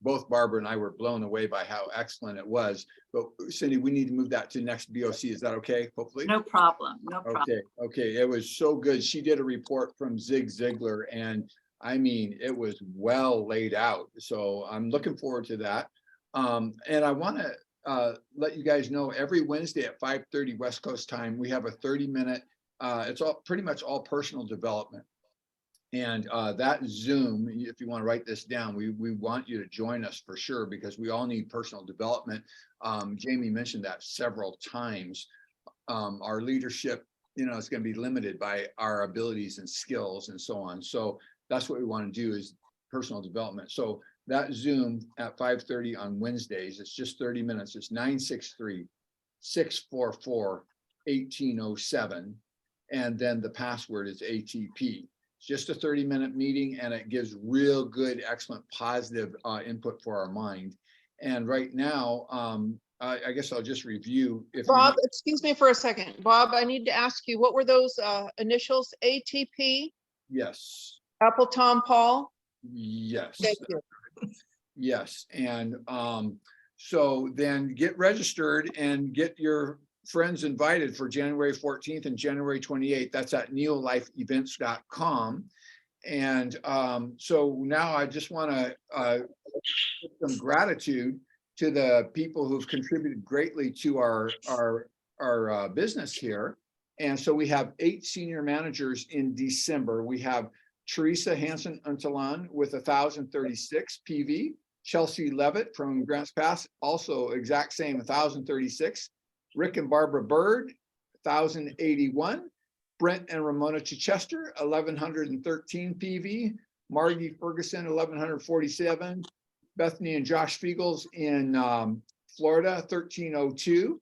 Both Barbara and I were blown away by how excellent it was. But Cindy, we need to move that to next BOC. Is that okay? Hopefully. No problem, no problem. Okay, okay. It was so good. She did a report from Zig Ziglar, and I mean, it was well laid out. So I'm looking forward to that. And I want to let you guys know every Wednesday at 5:30 West Coast time, we have a 30-minute, it's all pretty much all personal development. And that Zoom, if you want to write this down, we want you to join us for sure, because we all need personal development. Jamie mentioned that several times. Our leadership, you know, is going to be limited by our abilities and skills and so on. So that's what we want to do, is personal development. So that Zoom at 5:30 on Wednesdays, it's just 30 minutes. It's 963-644-1807. And then the password is ATP. It's just a 30-minute meeting, and it gives real good, excellent, positive input for our mind. And right now, I guess I'll just review. Bob, excuse me for a second. Bob, I need to ask you, what were those initials? ATP? Yes. Apple, Tom, Paul? Yes. Thank you. Yes. And so then get registered and get your friends invited for January 14th and January 28th. That's at neolifeevents.com. And so now I just want to give some gratitude to the people who've contributed greatly to our business here. And so we have 8 senior managers in December. We have Teresa Hansen-Untalan with 1,036 PV. Chelsea Levitt from Grants Pass, also exact same 1,036. Rick and Barbara Bird, 1,081. Brent and Ramona Chichester, 1,113 PV. Margie Ferguson, 1,147. Bethany and Josh Fiegels in Florida, 1,302.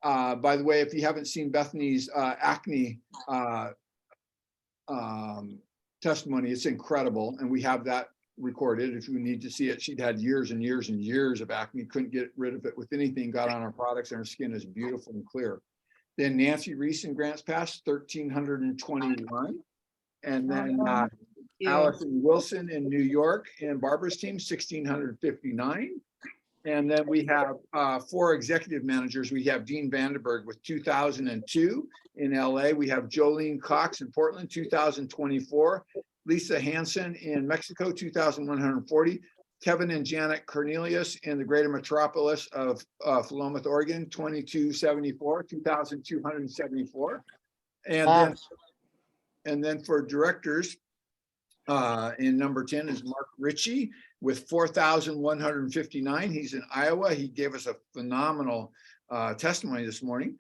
By the way, if you haven't seen Bethany's acne testimony, it's incredible. And we have that recorded. If you need to see it, she'd had years and years and years of acne, couldn't get rid of it with anything, got on our products, and her skin is beautiful and clear. Then Nancy Reese in Grants Pass, 1,321. And then Allison Wilson in New York and Barbara's team, 1,659. And then we have 4 executive managers. We have Dean Vandenberg with 2002 in LA. We have Jolene Cox in Portland, 2024. Lisa Hansen in Mexico, 2,140. Kevin and Janet Cornelius in the greater metropolis of Philomath, Oregon, 2,274. And then for directors, in number 10 is Mark Ritchie with 4,159. He's in Iowa. He gave us a phenomenal testimony this morning.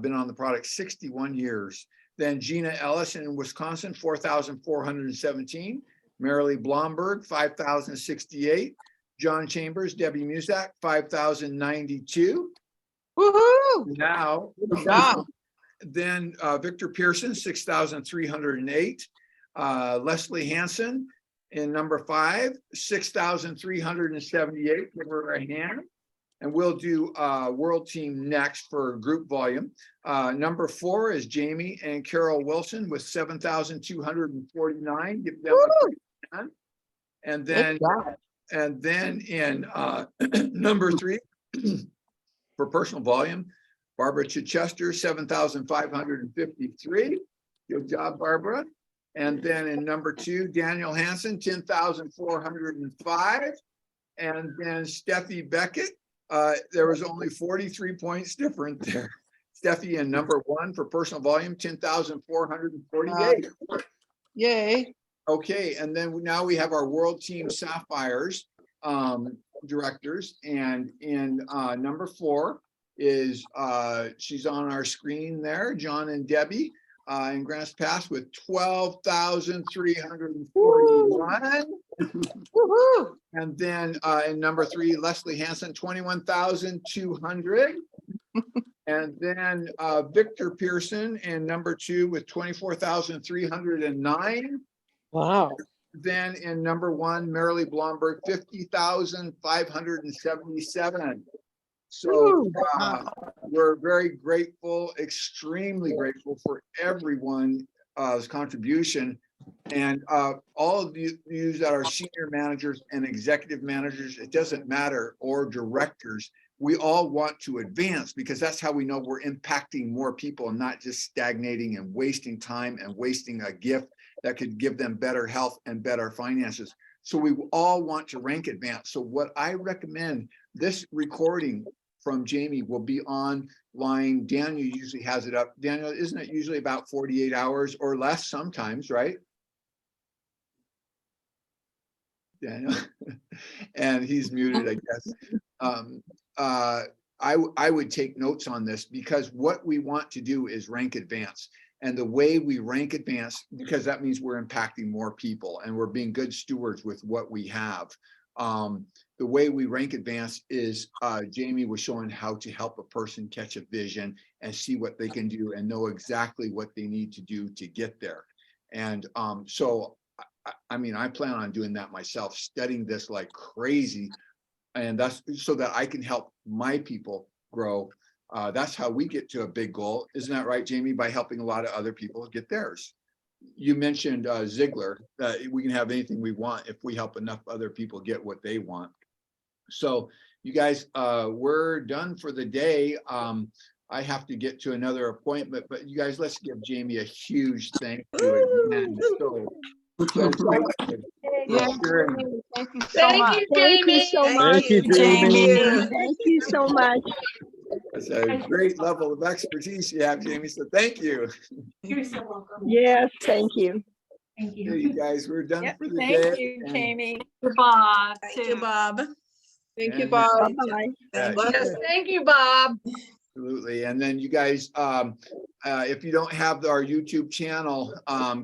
Been on the product 61 years. Then Gina Ellis in Wisconsin, 4,417. Marilee Blomberg, 5,068. John Chambers, Debbie Muzak, 5,092. Woohoo! Now, Good job. then Victor Pearson, 6,308. Leslie Hansen in number 5, 6,378. Give her a hand. And we'll do world team next for group volume. Number 4 is Jamie and Carol Wilson with 7,249. Give them a hand. And then in number 3 for personal volume, Barbara Chichester, 7,553. Good job, Barbara. And then in number 2, Daniel Hansen, 10,405. And then Steffi Beckett, there was only 43 points different there. Steffi in number 1 for personal volume, 10,448. Yay. Okay, and then now we have our World Team Sapphires directors. And in number 4 is, she's on our screen there, John and Debbie. In Grants Pass with 12,341. Woohoo! And then in number 3, Leslie Hansen, 21,200. And then Victor Pearson in number 2 with 24,309. Wow. Then in number 1, Marilee Blomberg, 50,577. So we're very grateful, extremely grateful for everyone's contribution. And all of you that are senior managers and executive managers, it doesn't matter, or directors, we all want to advance, because that's how we know we're impacting more people and not just stagnating and wasting time and wasting a gift that could give them better health and better finances. So we all want to rank advance. So what I recommend, this recording from Jamie will be online. Daniel usually has it up. Daniel, isn't it usually about 48 hours or less sometimes, right? Daniel, and he's muted, I guess. I would take notes on this, because what we want to do is rank advance. And the way we rank advance, because that means we're impacting more people and we're being good stewards with what we have. The way we rank advance is Jamie was showing how to help a person catch a vision and see what they can do and know exactly what they need to do to get there. And so, I mean, I plan on doing that myself, studying this like crazy. And that's so that I can help my people grow. That's how we get to a big goal. Isn't that right, Jamie? By helping a lot of other people get theirs. You mentioned Ziegler, that we can have anything we want if we help enough other people get what they want. So you guys, we're done for the day. I have to get to another appointment, but you guys, let's give Jamie a huge thank you. And so, Yeah. sure. Thank you so Thank much. you, Jamie. Thank you, Jamie. Thank you so much. That's a great level of expertise you have, Jamie. So thank you. You're so welcome. Yes, thank you. Thank Hey, you. you guys, we're done Yep, for the thank day. you, and- Jamie. Bob. Thank you, Bob. Thank you, And- Bob. Bye. Thank Yeah. you. Thank you, Bob. Absolutely. And then you guys, if you don't have our YouTube channel,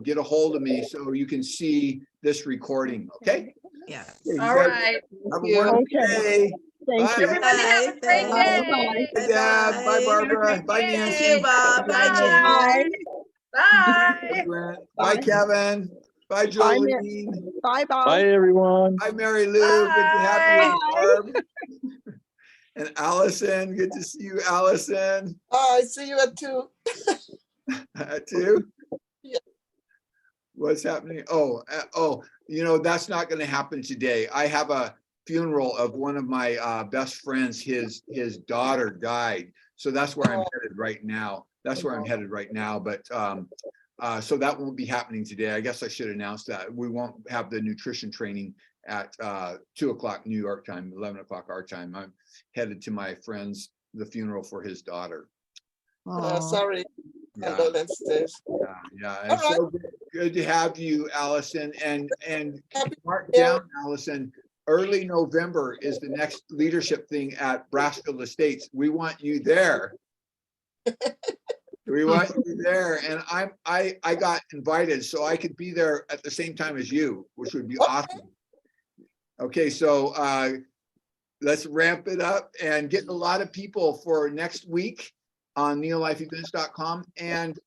get a hold of me so you can see this recording. Okay? Yeah. Yeah, you All guys right. Have a you. wonderful Okay. day. Thank Bye. you. Everybody have a great Bye. day. Bye, Dad. Bye, Barbara. Bye, Thank Nancy. Thank you, Bob. Bye, Jamie. Bye. Bye. Bye, Kevin. Bye, Bye, Jolene. Bye, Bob. Bye, everyone. Bye, Mary Lou. Good to have you. Bye. Barb. And Allison, good to see you, Allison. Oh, I see you at 2. Too. Yeah. What's happening? Oh, that's not going to happen today. I have a funeral of one of my best friends. His daughter died. So that's where I'm headed right now. That's where I'm headed right now. But so that won't be happening today. I guess I should announce that. We won't have the nutrition training at 2:00 New York time, 11:00 our time. I'm headed to my friend's, the funeral for his daughter. Sorry, Yeah, condolences. yeah. All It's so good to have you, Allison. And Happy mark New Year. down, Allison, early November is the next leadership thing at Brasfield Estates. We want you there. We want you there. And I got invited, so I could be there at the same time as you, which would be awesome. Okay, so let's ramp it up and get a lot of people for next week on neolifeevents.com and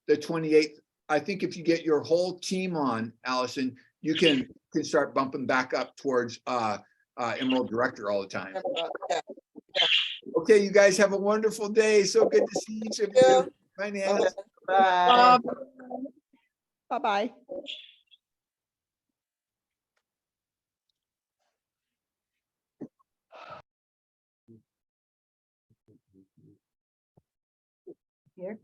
the 28th. I think if you get your whole team on, Allison, you can start bumping back up towards Emerald Director all the time. Yeah. Okay, you guys have a wonderful day. So good to see each of Yeah. you. Bye, Nance. Bye. Bye-bye. Here.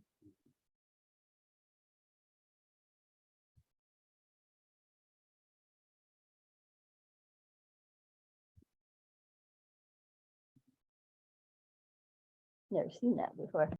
Never seen that before.